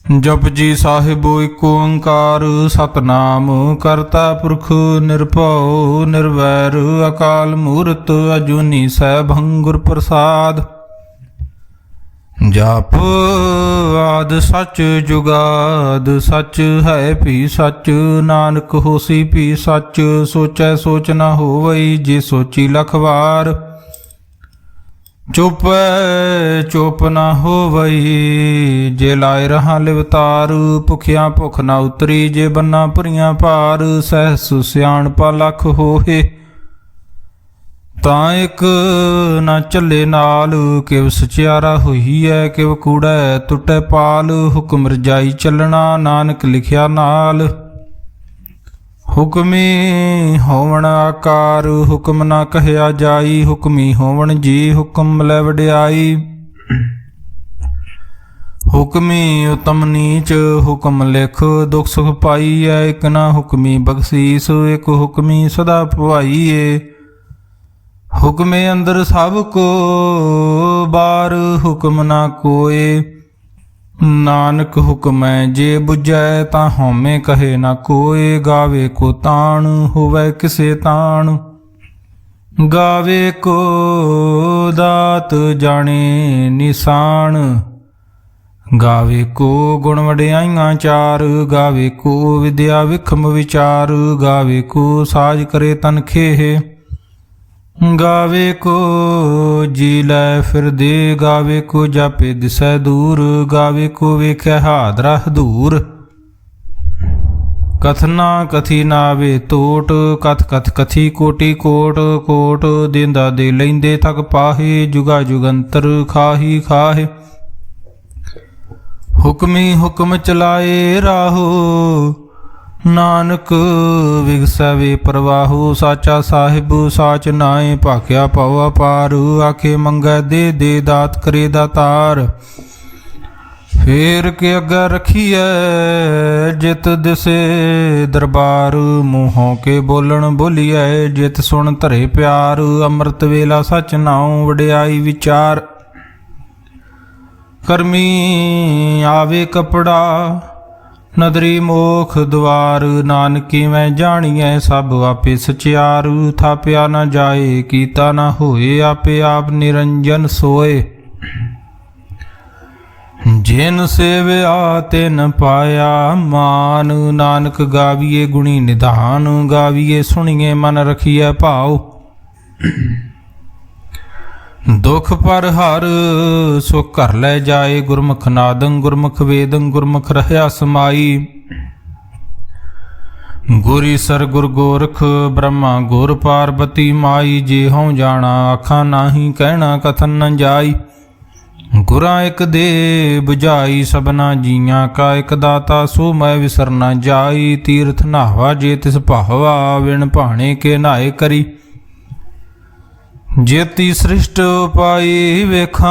जपजी साहिबो एको ओंकार सतनाम करता पुरख निरभउ निर्वैर अकाल मूरत अजूनी सैभं गुर प्रसाद। जप आद सच जुगाद सच है भी सच नानक होसी भी सच सोचै सोच न होवई जे सोची लख वार। चुप चुप न होवई जे लाए रहा लिवतार भुखिया भुख न उतरी जे बन्ना भरियां पार। सहस सियाणपा लख होहे तां एक न चले नाल किव सचियारा होई है किव कूड़ै टुटै पाल। हुक्म रजाई चलना नानक लिखिया नाल हुक्मी होवण आकार हुक्म ना कहया जाई। हुक्मी होवण जी हुक्म लै वड्याई हुक्मी उत्तम नीच हुक्म लिख दुख सुख पाईए। एक ना हुक्मी बख्शीस एक हुक्मी सदा पवाईए। हुक्मे अंदर सब को बार हुक्म ना कोय नानक हुक्मै जे बुझै तां हਉਮੈ कहे ना कोय। गावे को ताण होवै किसे ताण गावे को दात जाने निशान। गावे को गुण वड्याइयां चार गावे को विद्या विखम विचार। गावे को साज करे तन खेह गावे को जी लै फिर दे। गावे को जापे दिसै दूर गावे को वेख्या हादरा हदूर। कथना कथी नावे तोट कथ कथ कथी कोटि कोट कोट। देंदा दे लैंदे थक पाहे जुगा जुगंतर खाही खाहे। हुक्मी हुक्म चलाए राहो नानक विगसवे प्रवाहु। साचा साहिब साच नाए भाख्या पवा पार। आखे मंगै दे दे दात करे दातार। फेर के अग्गा रखिए जित दिसे दरबार। मूहों के बोलन बोलिए जित सुन धरे प्यार। अमृत वेला सच नाऊं वड्याई विचार। करमी आवे कपड़ा नदरी मोख द्वार। नानकी मैं जानिए सब आपे सचियार। थाप्या न जाए कीता न होए आपे आप निरंजन सोए। जिन सेव्या तिन पाया मान। नानक गाविए गुणी निधान गाविए सुनिए मन रखिए भाव। दुख पर हर सुख घर लै जाए। गुरमुख नादं गुरमुख वेदं गुरमुख रहया समाई। गुरी सर गुर गोरख ब्रह्मा गुर पार्वती माई। जे हों जाना आखा नाही कहना कथन न जाई। गुरा एक दे बुझाई सबना जियां का एक दाता। सो मैं विसर न जाई तीर्थ नहावा जे तिस भावा। विण भाणे के नहाए करी जेती सृष्ट पाई वेखां।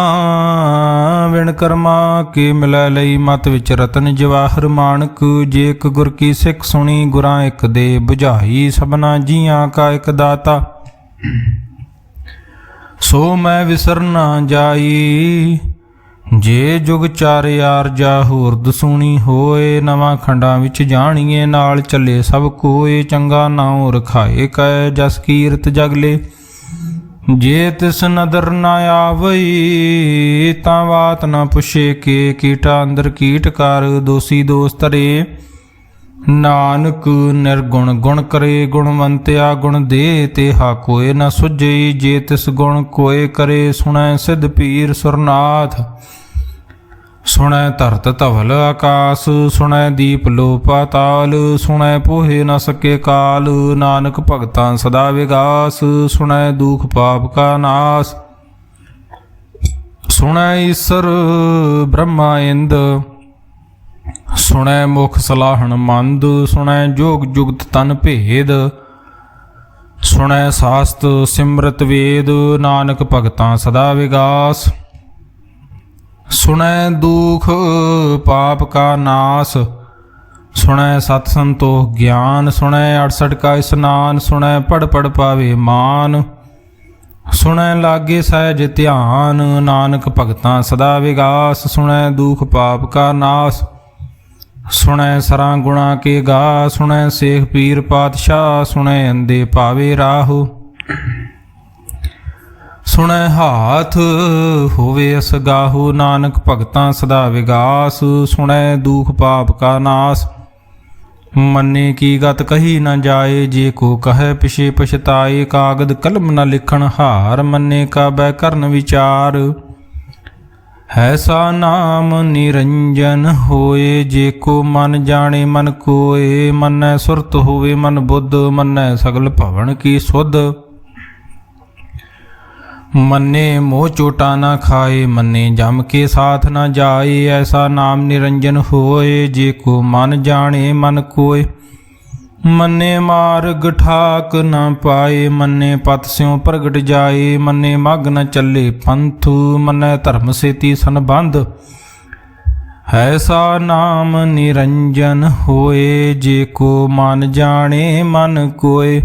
विण कर्मा के मिलै लई मत विच रतन जवाहर मानक। जे एक गुर की सिख सुनी गुरां एक दे बुझाई। सबना जियां का एक दाता सो मैं विसर न जाई। जे जुग चार यार जा होर दसूनी होए। नवां खंडां विच जाणीए नाल चले सब कोए। चंगा नाउं रखाए कै जस कीरत जगले। जे तिस नदर न आवई तां बात न पुछे के। कीटा अंदर कीट कर दोषी दोष तरे। नानक निर्गुण गुण करे गुणवंत्या गुण दे। तेहा कोय न सुझई जे तिस गुण कोय करे। सुनै सिद्ध पीर सुरनाथ सुनै धरत धवल आकाश। सुनै दीप लो पाताल सुनै पोहे न सके काल। नानक भगतां सदा विगास सुनै दुख पाप का नाश। सुनै ईसर ब्रह्मा इंद सुनै मुख सलाहन मंद। सुनै जोग जुगत तन भेद सुनै सास्त सिमरत वेद। नानक भगतां सदा विगास सुनै दुख पाप का नाश। सुनै सत संतोख ज्ञान सुनै 68 का स्नान। सुनै पढ़ पढ़ पावे मान सुनै लागे सहज ध्यान। नानक भगतां सदा विगास सुनै दुख पाप का नाश। ਸੁਣੈ ਸਰਾਂ ਗੁਣਾ ਕੇ ਗਾ, ਸੁਣੈ ਸੇਖ ਪੀਰ ਪਾਤਸ਼ਾਹ, ਸੁਣੈ ਅੰਦੇ ਪਾਵੇ ਰਾਹੋ। ਸੁਣੈ ਹਾਥ ਹੋਵੇ ਅਸਗਾਹੋ, ਨਾਨਕ ਭਗਤਾਂ ਸਦਾ ਵਿਗਾਸ, ਸੁਣੈ ਦੁਖ ਪਾਪ ਕਾ ਨਾਸ। ਮੰਨੇ ਕੀ ਗਤ ਕਹੀ ਨ ਜਾਏ, ਜੇ ਕੋ ਕਹੈ ਪਿਛੇ ਪਛਤਾਏ, ਕਾਗਦ ਕਲਮ ਨ ਲਿਖਣ ਹਾਰ, ਮੰਨੇ ਕਾ ਬੈ ਕਰਨ ਵਿਚਾਰ। ਐਸਾ ਨਾਮ ਨਿਰੰਜਨ ਹੋਏ, ਜੇ ਕੋ ਮਨ ਜਾਣੇ ਮਨ ਕੋਏ, ਮੰਨੈ ਸੁਰਤ ਹੋਵੇ ਮਨ ਬੁੱਧ, ਮੰਨੈ ਸਗਲ ਭਵਨ ਕੀ ਸੁਧ। ਮੰਨੇ ਮੋਹ ਚੋਟਾ ਨਾ ਖਾਏ, ਮੰਨੇ ਜਮ ਕੇ ਸਾਥ ਨਾ ਜਾਏ, ਐਸਾ ਨਾਮ ਨਿਰੰਜਨ ਹੋਏ, ਜੇ ਕੋ ਮਨ ਜਾਣੇ ਮਨ ਕੋਏ। ਮੰਨੇ ਮਾਰਗ ਠਾਕ ਨਾ ਪਾਏ, ਮੰਨੇ ਪਤ ਸਿਉ ਪ੍ਰਗਟ ਜਾਏ, ਮੰਨੇ ਮਗ ਨ ਚੱਲੇ ਪੰਥ, ਮੰਨੈ ਧਰਮ ਸੇਤੀ ਸੰਬੰਧ। ਐਸਾ ਨਾਮ ਨਿਰੰਜਨ ਹੋਏ, ਜੇ ਕੋ ਮਨ ਜਾਣੇ ਮਨ ਕੋਏ।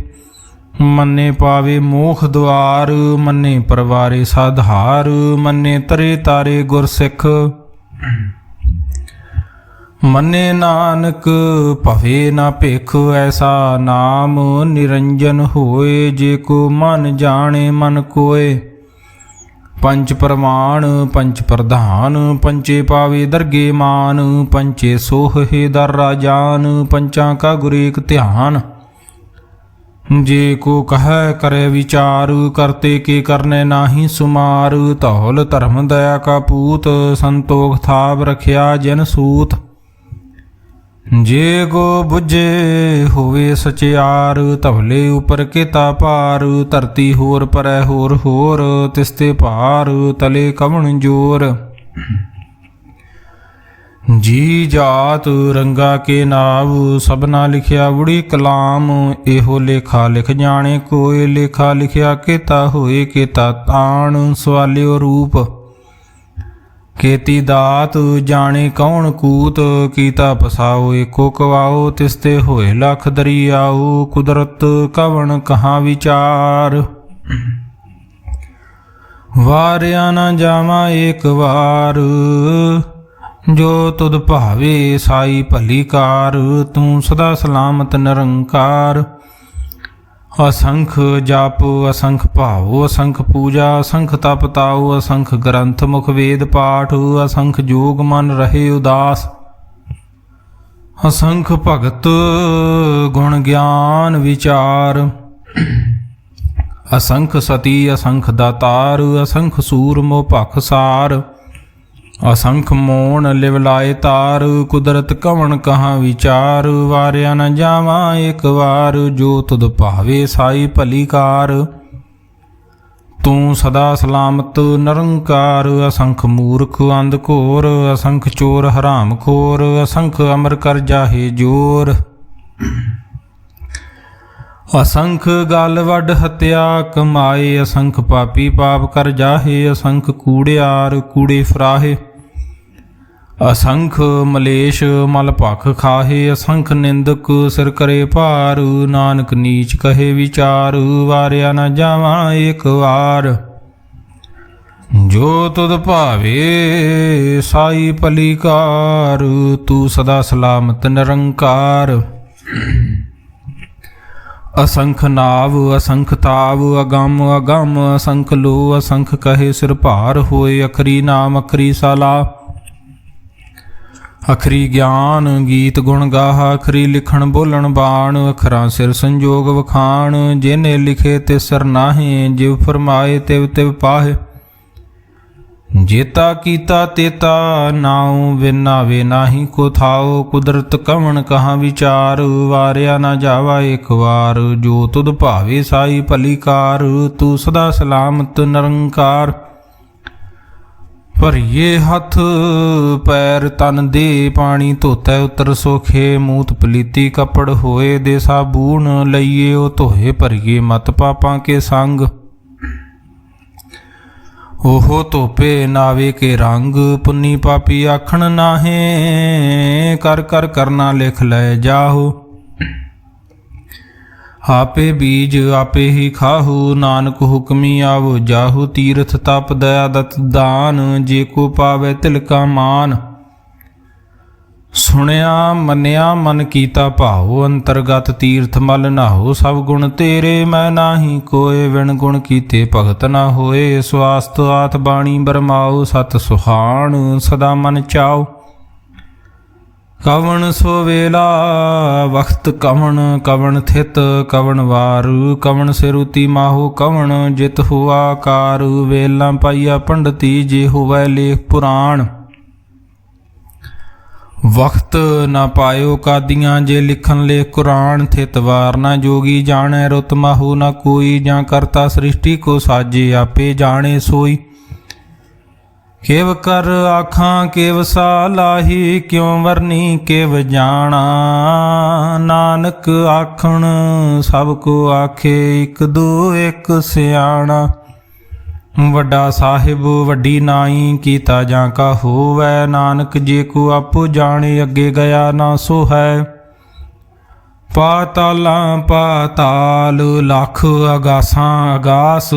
ਮੰਨੇ ਪਾਵੇ ਮੋਖ ਦੁਆਰ, ਮੰਨੇ ਪਰਵਾਰੇ ਸਾਧਾਰ, ਮੰਨੇ ਤਰੇ ਤਾਰੇ ਗੁਰ ਸਿੱਖ। ਮੰਨੇ ਨਾਨਕ ਭਵੇ ਨਾ ਭਿਖ, ਐਸਾ ਨਾਮ ਨਿਰੰਜਨ ਹੋਏ, ਜੇ ਕੋ ਮਨ ਜਾਣੇ ਮਨ ਕੋਏ। ਪੰਚ ਪ੍ਰਮਾਣ ਪੰਚ ਪ੍ਰਧਾਨ, ਪੰਚੇ ਪਾਵੇ ਦਰਗੇ ਮਾਨ, ਪੰਚੇ ਸੋਹੇ ਦਰ ਰਾਜਾਨ, ਪੰਚਾਂ ਕਾ ਗੁਰ ਏਕ ਧਿਆਨ। ਜੇ ਕੋ ਕਹੈ ਕਰੇ ਵਿਚਾਰ, ਕਰਤੇ ਕੇ ਕਰਨੇ ਨਾਹੀ ਸੁਮਾਰ, ਧੌਲ ਧਰਮ ਦਇਆ ਕਾ ਪੂਤ, ਸੰਤੋਖ ਥਾਪ ਰਖਿਆ ਜਨ ਸੂਤ। ਜੇ ਕੋ ਬੁਝੇ ਹੋਵੇ ਸਚਿਆਰ, ਧਵਲੇ ਉਪਰ ਕੀਤਾ ਭਾਰ, ਧਰਤੀ ਹੋਰ ਪਰੈ ਹੋਰ ਹੋਰ, ਤਿਸਤੇ ਭਾਰ ਤਲੇ ਕਵਣ ਜੋਰ। ਜੀ ਜਾਤ ਰੰਗਾ ਕੇ ਨਾਵ, ਸਭਨਾ ਲਿਖਿਆ ਉੜੀ ਕਲਾਮ, ਇਹੋ ਲੇਖਾ ਲਿਖ ਜਾਣੇ ਕੋਏ, ਲੇਖਾ ਲਿਖਿਆ ਕੀਤਾ ਹੋਏ ਕੀਤਾ ਤਾਣ, ਸਵਾਲਿਓ ਰੂਪ ਕੀਤੀ ਦਾਤ, ਜਾਣੇ ਕੌਣ ਕੂਤ, ਕੀਤਾ ਪਸਾਓ ਏਕੋ ਕਵਾਓ, ਤਿਸਤੇ ਹੋਏ ਲੱਖ ਦਰਿਆਓ, ਕੁਦਰਤ ਕਵਣ ਕਹਾਂ ਵਿਚਾਰ। ਵਾਰਿਆ ਨਾ ਜਾਵਾਂ ਏਕ ਵਾਰ, ਜੋ ਤੁਧ ਭਾਵੇ ਸਾਈ ਭਲੀ ਕਾਰ, ਤੂੰ ਸਦਾ ਸਲਾਮਤ ਨਿਰੰਕਾਰ। असंख जाप असंख भाव असंख पूजा असंख तप ताओ असंख ग्रंथ मुख वेद पाठ असंख जोग मन रहे उदास। असंख भगत गुण ज्ञान विचार असंख सती असंख दातार असंख सूर मोह भख सार। असंख मोण लिवलाए तार कुदरत कवण कहाँ विचार। वारिया न जावा एक वार जो तुद भावे साई भली कार। तू सदा सलामत निरंकार। असंख मूर्ख अंध घोर असंख चोर हराम खोर असंख अमर कर जाहे जोर। असंख गल वड हत्या कमाए असंख पापी पाप कर जाहे। असंख कूड़ियार कूड़े फराहे असंख मलेश मल भख खाहे। असंख निंदक सिर करे भार नानक नीच कहे विचार। वारिया न जावा एक वार जो तुद भावे साई भली कार। तू सदा सलामत निरंकार। असंख नाव असंख ताव अगम अगम असंख लो असंख कहे सिर भार होए। अखरी नाम अखरी साला अखरी ज्ञान गीत गुण गाहा। अखरी लिखण बोलण बाण अखरां सिर संजोग वखाण। जिने लिखे ते सिर नाहे जिव फरमाए तिव तिव पाहे। जेता कीता तेता नाउ विना वे नाही को थाओ। कुदरत कवण कहाँ विचार। वारिया ना जावा एक वार जो तुद भावे साई भली कार। तू सदा सलामत निरंकार। भरिए हथ पैर तन दे पानी धोते उतर सोखे। मूत पलीती कपड़ होए दे साबून लइए ओ धोए। भरिए मत पापां के संग ओहो धोपे नावे के रंग। पुन्नी पापी आखण नाहे कर कर करना लिख लै जाहो। आपे बीज आपे ही खाहू नानक हुक्मी आवो जाहू। तीर्थ तप दया दत्त दान जे को पावे तिलका मान। ਸੁਣਿਆ ਮੰਨਿਆ ਮਨ ਕੀਤਾ ਭਾਉ, ਅੰਤਰਗਤ ਤੀਰਥ ਮਲ ਨਾਹੋ। ਸਭ ਗੁਣ ਤੇਰੇ ਮੈਂ ਨਾਹੀ ਕੋਏ, ਵਿਣ ਗੁਣ ਕੀਤੇ ਭਗਤ ਨਾ ਹੋਏ। ਸਵਾਸਤ ਆਤ ਬਾਣੀ ਬਰਮਾਓ, ਸਤ ਸੁਹਾਣ ਸਦਾ ਮਨ ਚਾਓ। ਕਵਣ ਸੋ ਵੇਲਾ ਵਖਤ ਕਵਣ, ਕਵਣ ਥਿਤ ਕਵਣ ਵਾਰ। ਕਵਣ ਸਿਰੁਤੀ ਮਾਹੋ ਕਵਣ, ਜਿਤ ਹੁਆ ਕਾਰ। ਵੇਲਾ ਪਾਈਆ ਪੰਡਤੀ, ਜੇ ਹੋਵੈ ਲੇਖ ਪੁਰਾਣ। ਵਖਤ ਨਾ ਪਾਇਓ ਕਾਦੀਆਂ, ਜੇ ਲਿਖਣ ਲੇਖ ਕੁਰਾਨ। ਥਿਤ ਵਾਰ ਨਾ ਜੋਗੀ ਜਾਣੈ, ਰੁਤ ਮਾਹੋ ਨਾ ਕੋਈ। ਜਾਂ ਕਰਤਾ ਸ੍ਰਿਸ਼ਟੀ ਕੋ ਸਾਜੇ, ਆਪੇ ਜਾਣੇ ਸੋਈ। ਕਿਵ ਕਰ ਆਖਾਂ ਕਿਵ ਸਾਲਾਹੀ, ਕਿਉ ਵਰਨੀ ਕਿਵ ਜਾਣਾ। ਨਾਨਕ ਆਖਣ ਸਭ ਕੋ ਆਖੇ, ਇਕ ਦੂ ਇਕ ਸਿਆਣਾ। ਵੱਡਾ ਸਾਹਿਬ ਵੱਡੀ ਨਾਈ, ਕੀਤਾ ਜਾਂ ਕਾ ਹੋਵੈ। ਨਾਨਕ ਜੇ ਕੋ ਆਪੋ ਜਾਣੇ, ਅੱਗੇ ਗਿਆ ਨਾ ਸੋ ਹੈ। ਪਾਤਾਲਾਂ ਪਾਤਾਲ, ਲੱਖ ਅਗਾਸਾਂ ਅਗਾਸ।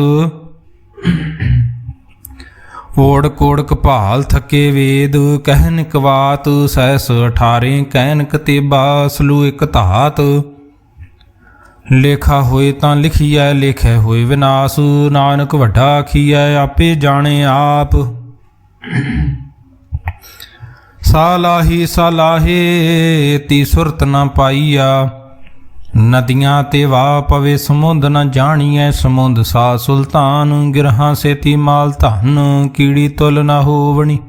ਓੜ ਕੋੜ ਕਪਾਲ ਥਕੇ ਵੇਦ, ਕਹਿਨ ਇਕ ਬਾਤ। ਸਹਿਸ 18 ਕਹਿਨ ਕਤੇਬਾ, ਸਲੂ ਇਕ ਧਾਤ। ਲੇਖਾ ਹੋਏ ਤਾਂ ਲਿਖੀਐ, ਲੇਖੈ ਹੋਏ ਵਿਨਾਸ਼। ਨਾਨਕ ਵੱਡਾ ਆਖੀਐ, ਆਪੇ ਜਾਣੇ ਆਪ। ਸਾਲਾਹੀ ਸਾਲਾਹੇ, ਤੀ ਸੁਰਤ ਨਾ ਪਾਈਆ। ਨਦੀਆਂ ਤੇ ਵਾਹ ਪਵੇ ਸਮੁੰਦ ਨ ਜਾਣੀਐ। ਸਮੁੰਦ ਸਾ ਸੁਲਤਾਨ, ਗਿਰਹਾਂ ਸੇਤੀ ਮਾਲ ਧਨ। ਕੀੜੀ ਤੁਲ ਨਾ ਹੋਵਣੀ,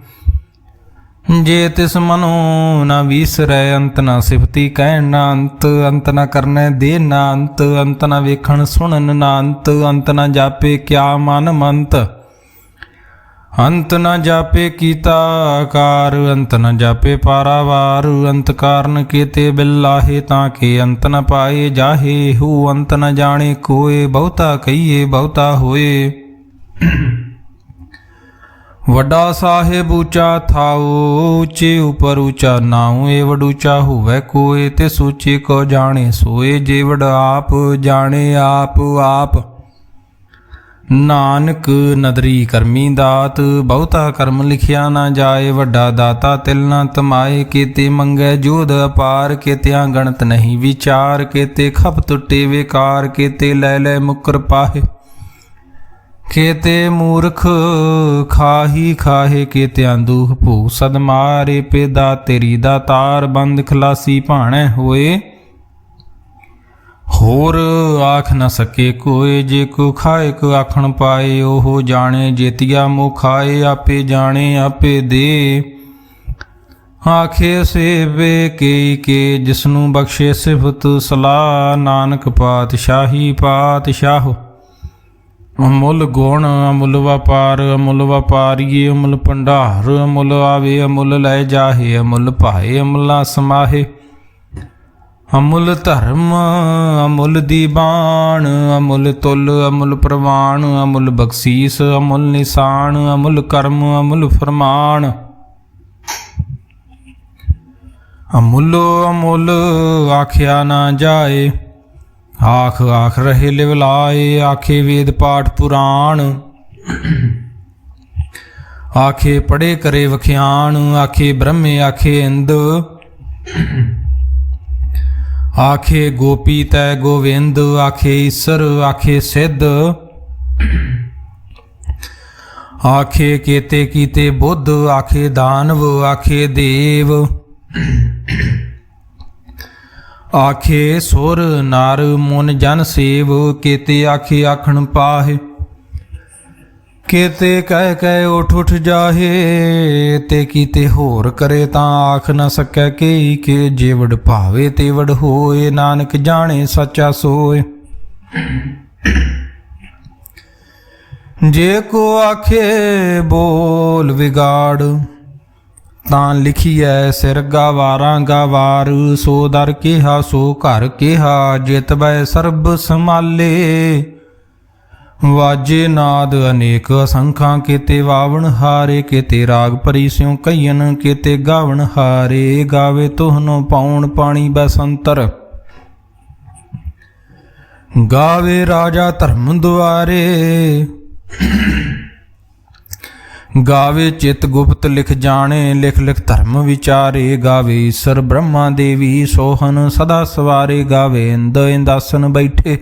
ਜੇ ਤਿਸ ਮਨੋ ਨਾ ਵੀਸਰੈ। ਅੰਤ ਨਾ ਸਿਫਤੀ ਕਹਿਣ ਨਾ ਅੰਤ, ਅੰਤ ਨਾ ਕਰਨੈ ਦੇ ਨਾ ਅੰਤ। ਅੰਤ ਨਾ ਵੇਖਣ ਸੁਣਨ ਨਾ ਅੰਤ, ਅੰਤ ਨਾ ਜਾਪੇ ਕਿਆ ਮਨ ਮੰਤ। ਅੰਤ ਨਾ ਜਾਪੇ ਕੀਤਾ ਆਕਾਰ, ਅੰਤ ਨਾ ਜਾਪੇ ਪਾਰਾਵਾਰ। ਅੰਤ ਕਾਰਨ ਕੀਤੇ ਬਿਲਾਹੇ, ਤਾਂ ਕੇ ਅੰਤ ਨ ਪਾਏ ਜਾਹੇ। ਹੂ ਅੰਤ ਨ ਜਾਣੇ ਕੋਏ, ਬਹੁਤਾ ਕਹੀਏ ਬਹੁਤਾ ਹੋਏ। ਵੱਡਾ ਸਾਹਿਬ ਉੱਚਾ ਥਾਉ, ਉੱਚੇ ਉਪਰ ਉੱਚਾ ਨਾਉ। ਏ ਵਡ ਉੱਚਾ ਹੋਵੈ ਕੋਏ, ਤੇ ਸੋਚੇ ਕੋ ਜਾਣੇ ਸੋਏ। ਜੇ ਵਡ ਆਪ ਜਾਣੇ ਆਪ ਆਪ। ਨਾਨਕ ਨਦਰੀ ਕਰਮੀ ਦਾਤ, ਬਹੁਤਾ ਕਰਮ ਲਿਖਿਆ ਨਾ ਜਾਏ। ਵੱਡਾ ਦਾਤਾ ਤਿਲ ਨਾ ਤਮਾਏ, ਕੀਤੇ ਮੰਗੈ ਜੋਧ ਅਪਾਰ। ਕੀਤਿਆਂ ਗਣਤ ਨਹੀਂ ਵਿਚਾਰ, ਕੀਤੇ ਖਪ ਟੁੱਟੇ ਵੇਕਾਰ। ਕੀਤੇ ਲੈ ਲੈ ਮੁਕਰ ਪਾਹੇ, ਕੀਤੇ ਮੂਰਖ ਖਾਹੀ ਖਾਹੇ। ਕੀਤਿਆਂ ਦੂਖ ਭੂ ਸਦ ਮਾਰੇ, ਪੇਦਾ ਤੇਰੀ ਦਾਤਾਰ। ਬੰਦ ਖਲਾਸੀ ਭਾਣੈ ਹੋਏ, ਹੋਰ ਆਖ ਨ ਸਕੇ ਕੋਏ। ਜੇ ਕੋ ਖਾਏ ਕੋ ਆਖਣ ਪਾਏ, ਉਹ ਜਾਣੇ ਜੇਤੀਆ ਮੋ ਖਾਏ। ਆਪੇ ਜਾਣੇ ਆਪੇ ਦੇ, ਆਖੇ ਸੇਵੇ ਕੇ ਕੇ। ਜਿਸਨੂੰ ਬਖਸ਼ੇ ਸਿਫਤ ਸਲਾਹ, ਨਾਨਕ ਪਾਤਸ਼ਾਹੀ ਪਾਤਸ਼ਾਹ। ਅਮੁੱਲ ਗੁਣ ਅਮੁੱਲ ਵਪਾਰ, ਅਮੁੱਲ ਵਪਾਰੀਏ ਅਮੁੱਲ ਭੰਡਾਰ। ਅਮੁੱਲ ਆਵੇ ਅਮੁੱਲ ਲੈ ਜਾਹੇ, ਅਮੁੱਲ ਭਾਏ ਅਮੁੱਲਾ ਸਮਾਹੇ। ਅਮੁੱਲ ਧਰਮ ਅਮੁੱਲ ਦੀਬਾਨ, ਅਮੁੱਲ ਤੁਲ ਅਮੁੱਲ ਪ੍ਰਵਾਨ। ਅਮੁੱਲ ਬਖਸ਼ੀਸ ਅਮੁੱਲ ਨਿਸ਼ਾਨ, ਅਮੁੱਲ ਕਰਮ ਅਮੁੱਲ ਫਰਮਾਨ। ਅਮੁੱਲੋ ਅਮੁੱਲ ਆਖਿਆ ਨਾ ਜਾਏ, ਆਖ ਆਖ ਰਹੇ ਲਿਵ ਲਾਏ। ਆਖੇ ਵੇਦ ਪਾਠ ਪੁਰਾਣ, ਆਖੇ ਪੜੇ ਕਰੇ ਵਖਿਆਨ। ਆਖੇ ਬ੍ਰਹਮੇ ਆਖੇ ਇੰਦ, ਆਖੇ ਗੋਪੀ ਤੈ ਗੋਵਿੰਦ। ਆਖੇ ਈਸਰ ਆਖੇ ਸਿੱਧ, ਆਖੇ ਕੀਤੇ ਕੀਤੇ ਬੁੱਧ। ਆਖੇ ਦਾਨਵ ਆਖੇ ਦੇਵ, ਆਖੇ ਸੁਰ ਨਰ ਮੁਨ ਜਨ ਸੇਵ। ਕੀਤੇ ਆਖੇ ਆਖਣ ਪਾਹੇ, ਕੀਤੇ ਕਹਿ ਕਹਿ ਉਠ ਉਠ ਜਾਹੇ। ਤੇ ਕੀਤੇ ਹੋਰ ਕਰੇ ਤਾਂ ਆਖ ਨ ਸਕੈ ਕੇਈ ਕੇ। ਜੇ ਵਡ ਭਾਵੇ ਤੇ ਵਡ ਹੋਏ, ਨਾਨਕ ਜਾਣੇ ਸੱਚਾ ਸੋਏ। ਜੇ ਕੋ ਆਖੇ ਬੋਲ ਵਿਗਾੜ, ਤਾਂ ਲਿਖੀਐ ਸਿਰ ਗਾਵਾਰਾਂ ਗਾਵਾਰ। ਸੋ ਦਰ ਕਿਹਾ ਸੋ ਘਰ ਕਿਹਾ, ਜਿਤ ਬੈ ਸਰਬ ਸੰਭਾਲੇ। ਵਾਜੇ ਨਾਦ ਅਨੇਕ ਅਸੰਖਾਂ, ਕੀਤੇ ਵਾਵਣ ਹਾਰੇ। ਕੀਤੇ ਰਾਗ ਭਰੀ ਸਿਉ ਕਈਨ, ਕੀਤੇ ਗਾਵਣ ਹਾਰੇ। ਗਾਵੇ ਤੋਹਨੋਂ ਪਾਉਣ ਪਾਣੀ ਬਸੰਤਰ, ਗਾਵੇ ਰਾਜਾ ਧਰਮ ਦੁਆਰੇ। ਗਾਵੇ ਚਿਤ ਗੁਪਤ ਲਿਖ ਜਾਣੇ, ਲਿਖ ਲਿਖ ਧਰਮ ਵਿਚਾਰੇ। ਗਾਵੇ ਈਸਰ ਬ੍ਰਹਮਾ ਦੇਵੀ ਸੋਹਨ ਸਦਾ ਸਵਾਰੇ। ਗਾਵੇ ਇੰਦ ਇੰਦਾਸਨ ਬੈਠੇ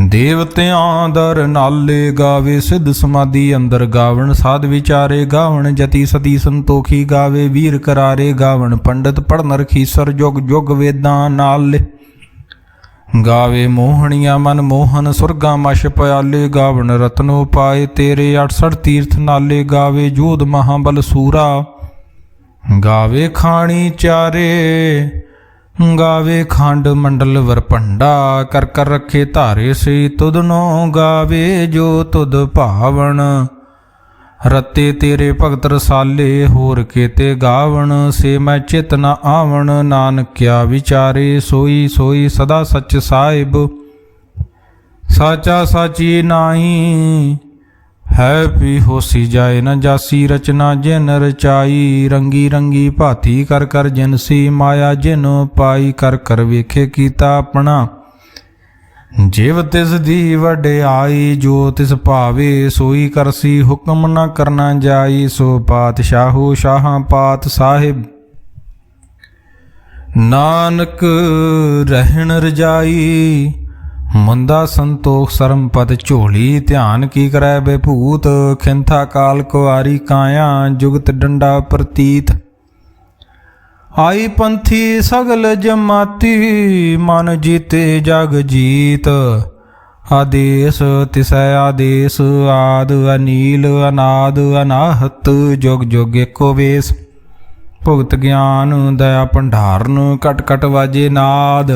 ਦੇਵਤਿਆਂ ਦਰ ਨਾਲੇ। ਗਾਵੇ ਸਿੱਧ ਸਮਾਧੀ ਅੰਦਰ ਗਾਵਣ ਸਾਧ ਵਿਚਾਰੇ। ਗਾਵਣ ਜਤੀ ਸਤੀ ਸੰਤੋਖੀ, ਗਾਵੇ ਵੀਰ ਕਰਾਰੇ। ਗਾਵਣ ਪੰਡਤ ਪੜਨ ਰਖੀਸਰ, ਜੁਗ ਜੁਗ ਵੇਦਾਂ ਨਾਲੇ। ਗਾਵੇ ਮੋਹਣੀਆਂ ਮਨ ਮੋਹਨ, ਸੁਰਗਾ ਮਛ ਪਿਆਲੇ। ਗਾਵਣ ਰਤਨੋ ਪਾਏ ਤੇਰੇ 68 ਤੀਰਥ ਨਾਲੇ। ਗਾਵੇ ਜੋਧ ਮਹਾਬਲ ਸੂਰਾ, ਗਾਵੇ ਖਾਣੀ ਚਾਰੇ। ਗਾਵੇ ਖੰਡ ਮੰਡਲ ਵਰਪੰਡਾ, ਕਰ ਕਰ ਰੱਖੇ ਧਾਰੇ ਸੇ ਤੁਧਨੋ। ਗਾਵੇ ਜੋ ਤੁਧ ਭਾਵਨ, ਰਤੇ ਤੇਰੇ ਭਗਤ ਰਸਾਲੇ। ਹੋਰ ਕੇਤੇ ਗਾਵਣ, ਸੇ ਮੈਂ ਚਿਤ ਨ ਆਵਣ। ਨਾਨਕਿਆ ਵਿਚਾਰੇ, ਸੋਈ ਸੋਈ ਸਦਾ ਸੱਚ ਸਾਹਿਬ। ਸਾਚਾ ਸਾਚੀ ਨਾਹੀ, ਹੈ ਪੀ ਹੋਸੀ ਜਾਏ ਨ ਜਾਸੀ। ਰਚਨਾ ਜਿਨ ਰਚਾਈ, ਰੰਗੀ ਰੰਗੀ ਭਾਤੀ ਕਰ ਕਰ ਜਿਨਸੀ। ਮਾਇਆ ਜਿਨ ਪਾਈ, ਕਰ ਕਰ ਵੇਖੇ ਕੀਤਾ ਆਪਣਾ। ਜਿਵ ਤਿਸ ਦੀ ਵਡਿਆਈ, ਜੋ ਤਿਸ ਭਾਵੇ ਸੋਈ ਕਰਸੀ। ਹੁਕਮ ਨ ਕਰਨਾ ਜਾਈ, ਸੋ ਪਾਤਸ਼ਾਹੋ ਸ਼ਾਹਾਂ ਪਾਤ ਸਾਹਿਬ। ਨਾਨਕ ਰਹਿਣ ਰਜਾਈ, ਮੰਦਾ ਸੰਤੋਖ ਸਰਮ ਪਦ ਝੋਲੀ। ਧਿਆਨ ਕੀ ਕਰੈ ਬੇਭੂਤ, ਖਿੰਥਾ ਕਾਲ ਕੁਆਰੀ ਕਾਇਆ। ਜੁਗਤ ਡੰਡਾ ਪ੍ਰਤੀਤ, ਆਈ ਪੰਥੀ ਸਗਲ ਜਮਾਤੀ। ਮਨ ਜੀਤੇ ਜਗ ਜੀਤ, ਆਦੇਸ ਤਿਸੈ ਆਦੇਸ। ਆਦ ਅਨੀਲ ਅਨਾਦ ਅਨਾਹਤ, ਜੁਗ ਜੁਗ ਏਕੋ ਵੇਸ। ਭੁਗਤ ਗਿਆਨ ਦਇਆ ਭੰਡਾਰਨ, ਕਟ ਕਟ ਵਾਜੇ ਨਾਦ।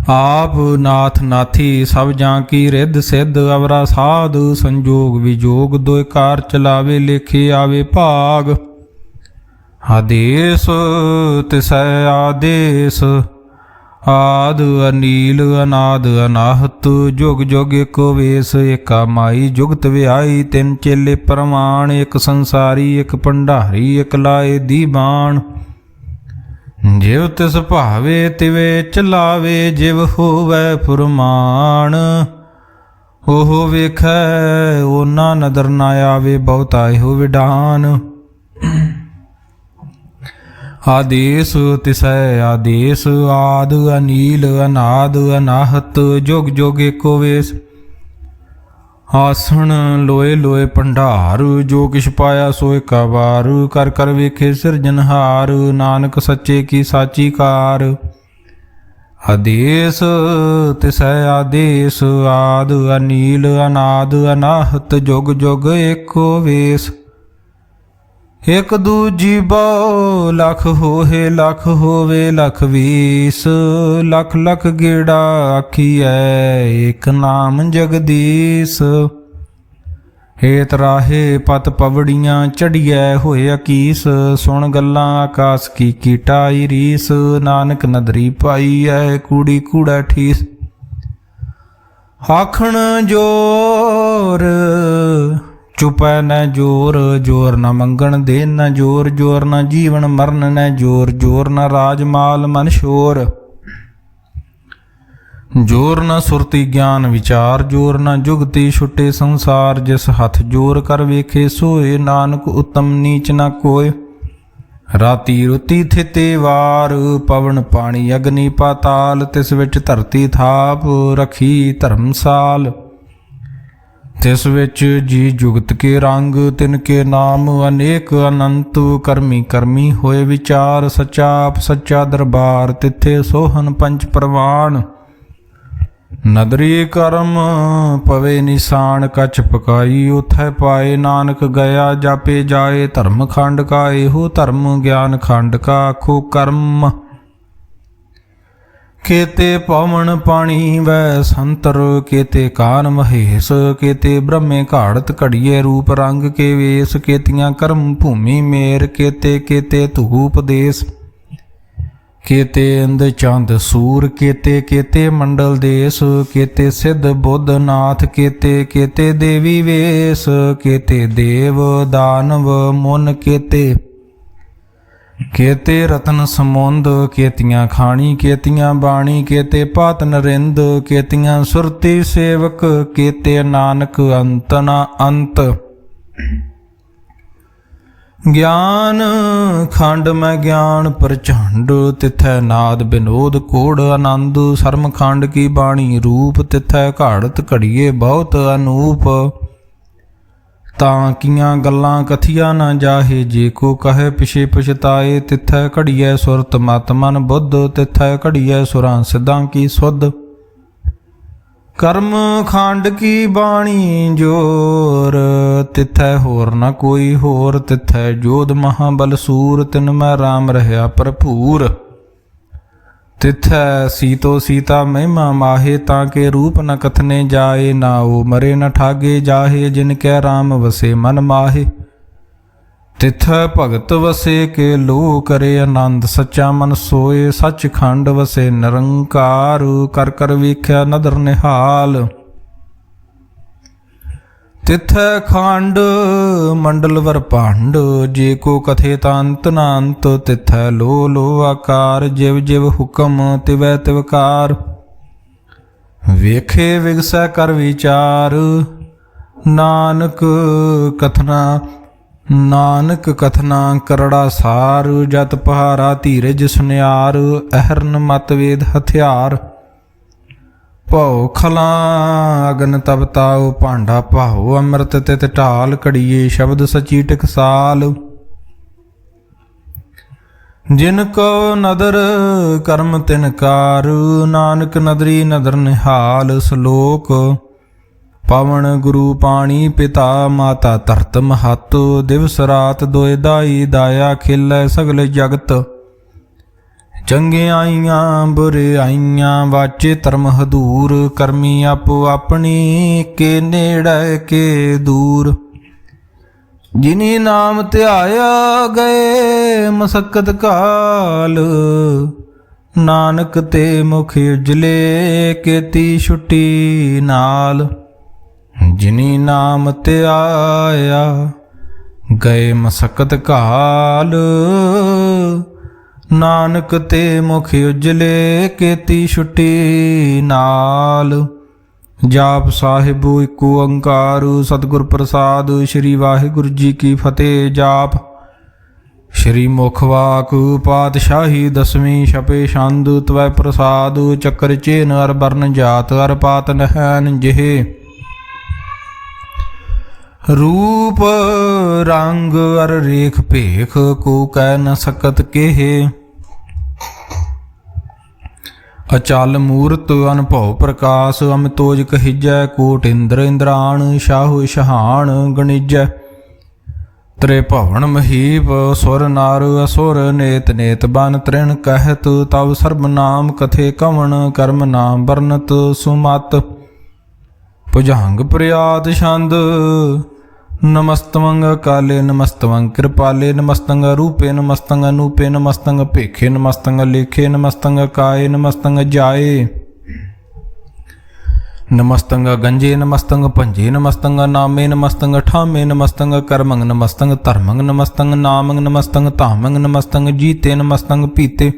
ਆਪ ਨਾਥ ਨਾਥੀ, ਸਭ ਜਾਂ ਕੀ ਰਿੱਧ ਸਿੱਧ। ਅਵਰਾ ਸਾਧ ਸੰਜੋਗ ਵਿਜੋਗ, ਦੋਇ ਕਾਰ ਚਲਾਵੇ। ਲੇਖੇ ਆਵੇ ਭਾਗ, ਆਦੇਸ ਤਿਸੈ ਆਦੇਸ। ਆਦ ਅਨੀਲ ਅਨਾਦ ਅਨਾਹਤ, ਜੁਗ ਜੁਗ ਏਕੋ ਵੇਸ। ਏਕਾ ਮਾਈ ਜੁਗਤ ਵਿਆਈ, ਤਿੰਨ ਚੇਲੇ ਪ੍ਰਮਾਣ। ਇੱਕ ਸੰਸਾਰੀ ਇੱਕ ਭੰਡਾਰੀ, ਇੱਕ ਲਾਏ ਦੀਵਾਨ। ਜਿਵ ਤਿਸ ਭਾਵੇ ਤਿਵੇ ਚਲਾਵੇ, ਜਿਵ ਹੋਵੈ ਫੁਰਮਾਨ। ਉਹ ਵੇਖੈ ਓਨਾ ਨਦਰ ਨਾ ਆਵੇ, ਬਹੁਤਾ ਇਹੋ ਵਿਡਾਨ। ਆਦੇਸ ਤਿਸੈ ਆਦੇਸ। ਆਦ ਅਨੀਲ ਅਨਾਦ ਅਨਾਹਤ, ਜੁਗ ਜੁਗ ਏਕੋ ਵੇਸ। ਆਸਣ ਲੋਏ ਲੋਏ ਭੰਡਾਰ, ਜੋ ਕਿਛ ਪਾਇਆ ਸੋ ਏਕਾ ਵਾਰ। ਕਰ ਕਰ ਵੇਖੇ ਸਿਰਜਨਹਾਰ, ਨਾਨਕ ਸੱਚੇ ਕੀ ਸਾਚੀ ਕਾਰ। ਆਦੇਸ ਤਿਸੈ ਆਦੇਸ। ਆਦ ਅਨੀਲ ਅਨਾਦ ਅਨਾਹਤ, ਜੁਗ ਜੁਗ ਏਕੋ ਵੇਸ। ਇਕ ਦੂਜੀ ਬਹੁ ਲਖ ਹੋਏ, ਲਖ ਹੋਵੇ ਲਖ ਵੀਸ। ਲਖ ਲਖ ਗੇੜਾ ਆਖੀਐ, ਏਕ ਨਾਮ ਜਗਦੀਸ਼। ਹੇਤ ਰਾਹੇ ਪਤ ਪਵੜੀਆਂ, ਚੜੀਐ ਹੋਏ ਅਕੀਸ। ਸੁਣ ਗੱਲਾਂ ਆਕਾਸ ਕੀ ਕੀਟਾਈ ਰੀਸ। ਨਾਨਕ ਨਦਰੀ ਪਾਈਐ, ਕੂੜੀ ਕੂੜਾ ਠੀਸ। ਆਖਣ ਜੋਰ ਚੁਪੈ ਨ ਜੋਰ, ਜੋਰ ਨ ਮੰਗਣ ਦੇਨ ਨ ਜੋਰ। ਜੋਰ ਨ ਜੀਵਨ ਮਰਨ ਨ ਜੋਰ, ਜੋਰ ਨ ਰਾਜ ਮਾਲ ਮਨ ਸ਼ੋਰ। ਜੋਰ ਨ ਸੁਰਤੀ ਗਿਆਨ ਵਿਚਾਰ, ਜੋਰ ਨ ਜੁਗਤੀ ਛੁੱਟੇ ਸੰਸਾਰ। ਜਿਸ ਹੱਥ ਜੋਰ ਕਰ ਵੇਖੇ ਸੋਏ, ਨਾਨਕ ਉਤਮ ਨੀਚ ਨ ਕੋਇ। ਰਾਤੀ ਰੁਤੀ ਥਿਤੇ ਵਾਰ, ਪਵਨ ਪਾਣੀ ਅਗਨੀ ਪਾਤਾਲ। ਤਿਸ ਵਿੱਚ ਧਰਤੀ ਥਾਪ, ਰਖੀ ਧਰਮਸਾਲ। ਤਿਸ ਵਿੱਚ ਜੀ ਜੁਗਤ ਕੇ ਰੰਗ, ਤਿਨ ਕੇ ਨਾਮ ਅਨੇਕ ਅਨੰਤ। ਕਰਮੀ ਕਰਮੀ ਹੋਏ ਵਿਚਾਰ, ਸੱਚਾ ਆਪ ਸੱਚਾ ਦਰਬਾਰ। ਤਿੱਥੇ ਸੋਹਨ ਪੰਚ ਪ੍ਰਵਾਨ, ਨਦਰੀ ਕਰਮ ਪਵੇ ਨਿਸ਼ਾਨ। ਕਛ ਪਕਾਈ ਉਥੈ ਪਾਏ, ਨਾਨਕ ਗਿਆ ਜਾਪੇ ਜਾਏ। ਧਰਮ ਖੰਡ ਕਾ ਇਹੋ ਧਰਮ, ਗਿਆਨ ਖੰਡ ਕਾ ਆਖੋ ਕਰਮ। केते पवन पाणी वै संतर, केते कान महेश, केते ब्रह्मे घाड़त घड़िए रूप रंग के वेश, केतियां कर्म भूमि मेर, केते केते धूप देश, केते इंद चंद सूर, केते केते मंडल देश, केते सिद्ध बुद्ध नाथ, केते केते देवी वेश, केते देव दानव मुन, केते केते रतन समुंद केतियां खाणी केतियां बाणी केते पात नरिंद केतियां सुरती सेवक केते नानक अंत ना अंत। ज्ञान खंड में ज्ञान प्रचंड तिथै नाद विनोद कोड़ आनंद। शर्म खंड की बाणी रूप तिथै घाड़त घड़िए बहुत अनूप। तां कियां गल्लां कथिया न जाहे जे को कहे पिछे पछताए। तिथै घड़िए सुरत मत मन बुद्ध तिथै घड़िए सुरां सिद्धां की सुध। कर्म खंड की बाणी जोर तिथै होर न कोई होर। तिथै जोध महाबल सूर तिन मैं राम रहा भरपूर। तिथै सीतो सीता महिमा माहे ताके रूप न कथने जाए। ना ओ मरे न ठागे जाहे जिनकै राम वसे मन माहे। तिथै भगत वसे के लो करे आनंद सच्चा मन सोए। सच खंड वसे निरंकार कर कर वेख्या नदर निहाल। तिथै खंड मंडल वर भांड जे को कथे तांत नांत। तिथै लो लो आकार जिव जिव हुक्म तिवै तिवकार। वेखे विगसै कर विचार नानक कथना करड़ा सार। जत पहारा धीरज सुनियार अहरन मत वेद हथियार। भौ खला अगन तब ताओ भांडा भाओ अमृत तित ढाल। घड़िए शब्द सची टकसाल। जिन को नदर कर्म तिनकार नानक नदरी नदर निहाल। श्लोक पवन गुरु पाणी पिता माता धरत महत। दिवस रात दोए दाई दाया खिलै सगल जगत। चंगे आईयां बुरे आईयां वाचे धर्म हदूर। करमी आपो अपनी के नेड़े के दूर। जिनी नाम ध्याया गए मसक्कत काल। नानक ते मुख उजले केती छुट्टी नाल। जिनी नाम ध्याया गए मसक्कत काल। नानक ते मुख उजले केती छुट्टी नाल। जाप साहिब इक ओंकार सतगुर प्रसाद। श्री वाहिगुरु जी की फतेह। जाप श्री मुखवाक पातशाही दसवीं छपे छंद। तवै प्रसाद चक्र चेन अर बरन जात अर पात नहैन जिहे। रूप रंग अर रेख भेख को कह न सकत केहे। अचल मूरत अनभव प्रकाश अमितोज कहिजै। कोट इंद्र इंद्राण शाहु शहान गणिजै। त्रिभुवन महीप सुर नार असुर नेत नेत बन तृण कहत। तब सर्ब नाम कथे कवन कर्म नाम वर्णत सुमत। भुजंग प्रयात छंद नमस्तवंग काले नमस्तवंग कृपाले नमस्तंग रूपे नमस्तंग अनूपे नमस्तंग भेखे नमस्तंग लेखे नमस्तंग काये नमस्तंग जाए। नमस्तंग गंजे नमस्तंग पंजे नमस्तंग नामे नमस्तंग ठामे नमस्तंग कर्मंग नमस्तंग धर्मंग नमस्तंग नामंग नमस्तंग धामंग नमस्तंग जीते नमस्तंग पीते।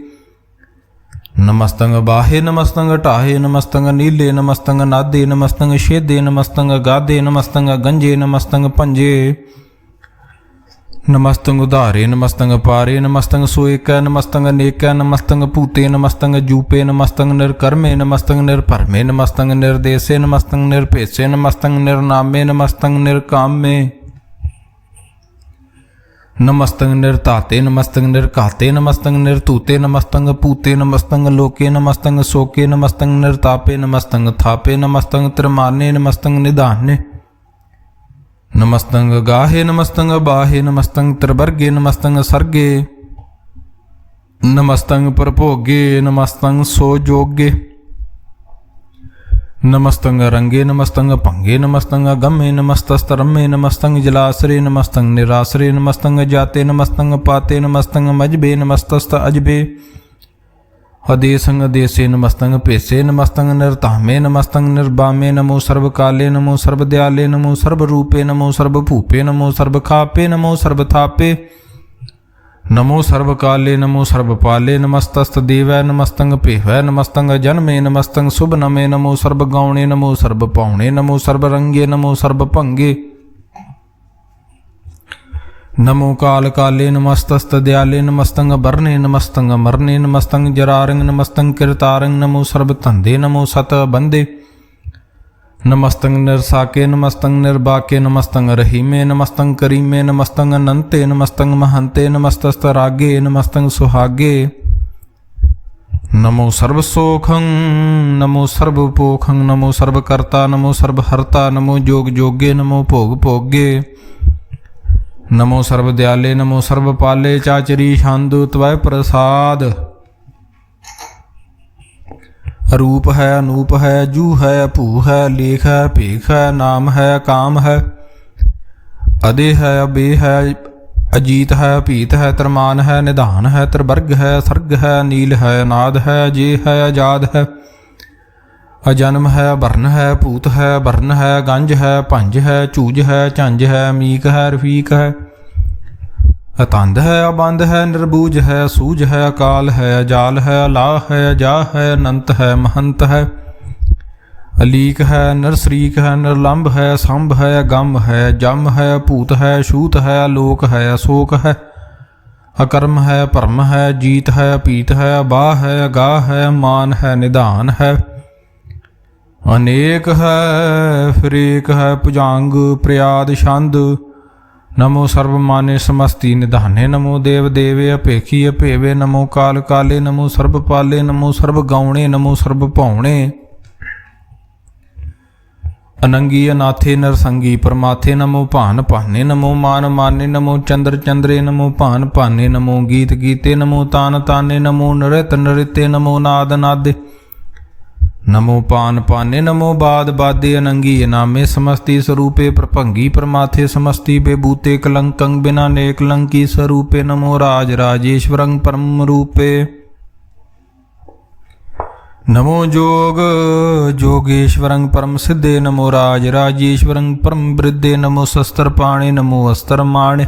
नमस्तंग बाहे नमस्तंग ढाहे नमस्तंग नीले नमस्तंग नादे नमस्तंग शेदे नमस्तंग गादे नमस्तंग गंजे नमस्तंग पंजे। नमस्तंग उधारे नमस्तंग पारे नमस्तंग सोएक नमस्तंग नेक नमस्तंग पूते नमस्तंग जूपे नमस्तंग निर्कर्मे नमस्तंग निर्भरमे नमस्तंग निर्देशे नमस्तंग निर्भेसे नमस्तंग निर्नामे नमस्तंग निर्कामे। नमस्तंग निर्ताते नमस्तंग निर्काते नमस्तंग निर्तूते नमस्तंग पूते नमस्तंग लोके नमस्तंग सोके नमस्तंग निर्तापे नमस्तंग थापे नमस्तंग त्रिमाने नमस्तंग निधाने। नमस्तंग गाहे नमस्तंग बाहे नमस्तंग त्रिवर्गे नमस्तंग सर्गे। नमस्तंग प्रभोगे नमस्तंग सोजोगे। नमस्तंग रंगे नमस्तंग भंगे नमस्तंग गम्मे नमस्तस्तरम्मे नमस्तंग जलाश्रे नमस्तंग निराश्रे नमस्तंग जाते नमस्तंग पाते नमस्तंग मजबे नमस्तस्त अजबे। अदेसंग देसे नमस्तंग पेसे नमस्तंग निर्तामे नमस्तंग निर्बामे। नमो सर्वकाले नमो सर्वदयाले नमो सर्वरूपे नमो सर्वभूपे नमो सर्वखापे नमो सर्वथापे। नमो सर्वकाले नमो सर्वपाले नमस्तस्त देवै नमस्तंग पेहवै नमस्तंग जन्मे नमस्तंग शुभ नमे नमो सर्वगौणे नमो सर्वपाउणे नमो सर्वरंगे नमो सर्वभंगे नमो काल काले नमस्तस्त दयाले नमस्तंग बरने नमस्तंग मरने नमस्तंग जरारंग नमस्तंग किरतारंग नमो सर्वतंदे नमो सत बंदे नमस्तंग निरसाके नमस्तंग निर्बाके नमस्तंग रहीमे नमस्तंग करीमे नमस्तंग अनंते नमस्तंग महंते नमस्तस्त रागे नमस्तंग सुहागे नमो सर्वसोखं नमो सर्वपोखं नमो सर्वकर्ता नमो सर्वहर्ता नमो जोग जोगे नमो भोग भोगे नमो सर्वदयाले नमो सर्वपाले चाचरी शांदु त्वय प्रसाद रूप है अनूप है जू है भू है लेख है भेख है नाम है काम है अदे है अबे है अजीत है पीत है तरमान है निधान है त्रिवर्ग है सर्ग है नील है अनाद है जे है आजाद है अजन्म है वर्ण है भूत है वर्ण है गंज है पंज है चूज है झंज है मीक है रफीक है अतंद है अबंद है निर्बूज है सूझ है अकाल है अजाल है अलाह है अजा है अनंत है महंत है अलीक है नरसरीक है निर्लंब है संभ है गम है जम है भूत है शूत है अलोक है अशोक है अकर्म है परम है जीत है पीत है अबाह है अगाह है मान है निधान है अनेक है फिर एक है भुजांग प्रयाद छंद नमो सर्वमाने समस्ति निधाने नमो देव देवे अपेखी अपेवे नमो काल काले नमो सर्वपाले नमो सर्वगौणे नमो सर्वभौणे अनंगी अनाथे नरसंगी परमाथे नमो भान भाने नमो मान माने नमो चंद्र चंद्रे नमो भान भाने नमो गीत गीते नमो तान ताने नमो नृत नृत्य नमो नाद नादे नमो पान पाने नमो बाद बादे अनंगी नामे समस्ति स्वरूपे प्रभंगी प्रमाथे समस्ति बेबूते कलंकं बिना नेकलंकी स्वरूपे नमो राज राजेश्वरं परम रूपे नमो जोग जोगेश्वरं परम सिद्धे नमो राज राजेश्वरं परम वृद्धे नमो शस्त्र पाणे नमो अस्त्र माणे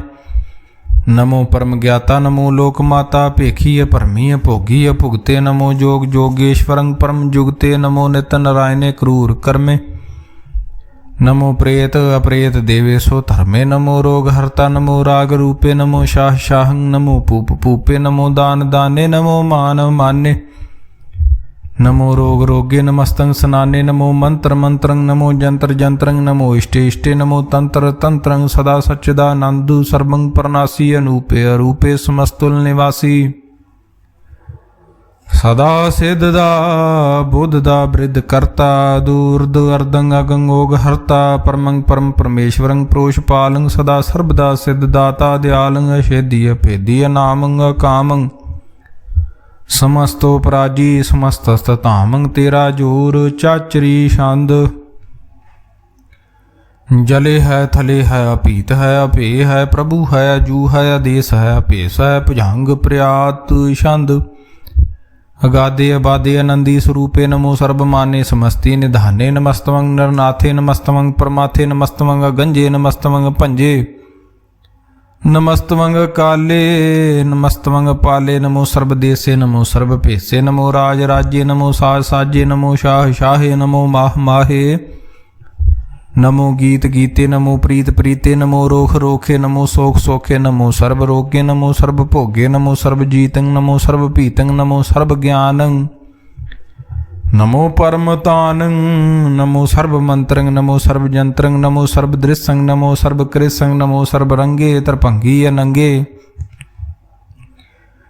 नमो परम ज्ञाता नमो लोकमाता पेखीय परमीय भोगीय भुगते नमो जोग जोगेश्वरं परम जुगते नमो नित नारायणे क्रूर कर्मे नमो प्रेत अप्रेत देवेशो धर्मे नमो रोग हर्ता नमो राग रूपे नमो शाह शाहं नमो पूप पूपे नमो दान दाने नमो मान माने नमो रोग रोगे नमस्तं स्नाने नमो मंत्र मंत्रं नमो जंत्र जंत्रं नमो इष्टे इष्टे नमो तंत्र तंत्रं सदा सच्चिदानंदु सर्वं परनासी अनूपे अरूपे समस्तुल निवासी सदा सिद्धदा बुद्धदा वृद्ध कर्ता दूर्द अर्दंग अगंगोग हर्ता परमं परम परमेश्वरं प्रोषपालं सदा सर्वदा सिद्धदाता दयालं अषेधीय भेदीय नामं कामं समस्तो पराजी समस्तस्तामं तेरा जोर चाचरी छंद जले है थले है अपीत है अपे है प्रभु है जू है आदेश है अपेश है भुजंग प्रयात छंद अगाधे अबाधे आनंदी स्वरूपे नमो सर्वमाने समस्ति निधाने नमस्तवं नरनाथे नमस्तवं परमाथे नमस्तवं गंजे नमस्तवं पंजे नमस्तवंग काले नमस्तवंग पाले नमो सर्वदेशे नमो सर्वपेशे नमो राज राज्ये नमो साज साजे नमो शाह शाहे नमो माह माहे नमो गीत गीते नमो प्रीत प्रीते नमो रोख रोखे नमो सोख सोखे नमो सर्व रोगे नमो सर्व भोगे नमो सर्व जीतं नमो सर्व पीतं नमो सर्व ज्ञानं नमो परमतानं नमो सर्वमंत्रं नमो सर्वजंत्रं नमो सर्वदृश्यं नमो सर्वकृशं नमो सर्वरंगे त्रिभंगी अनंगे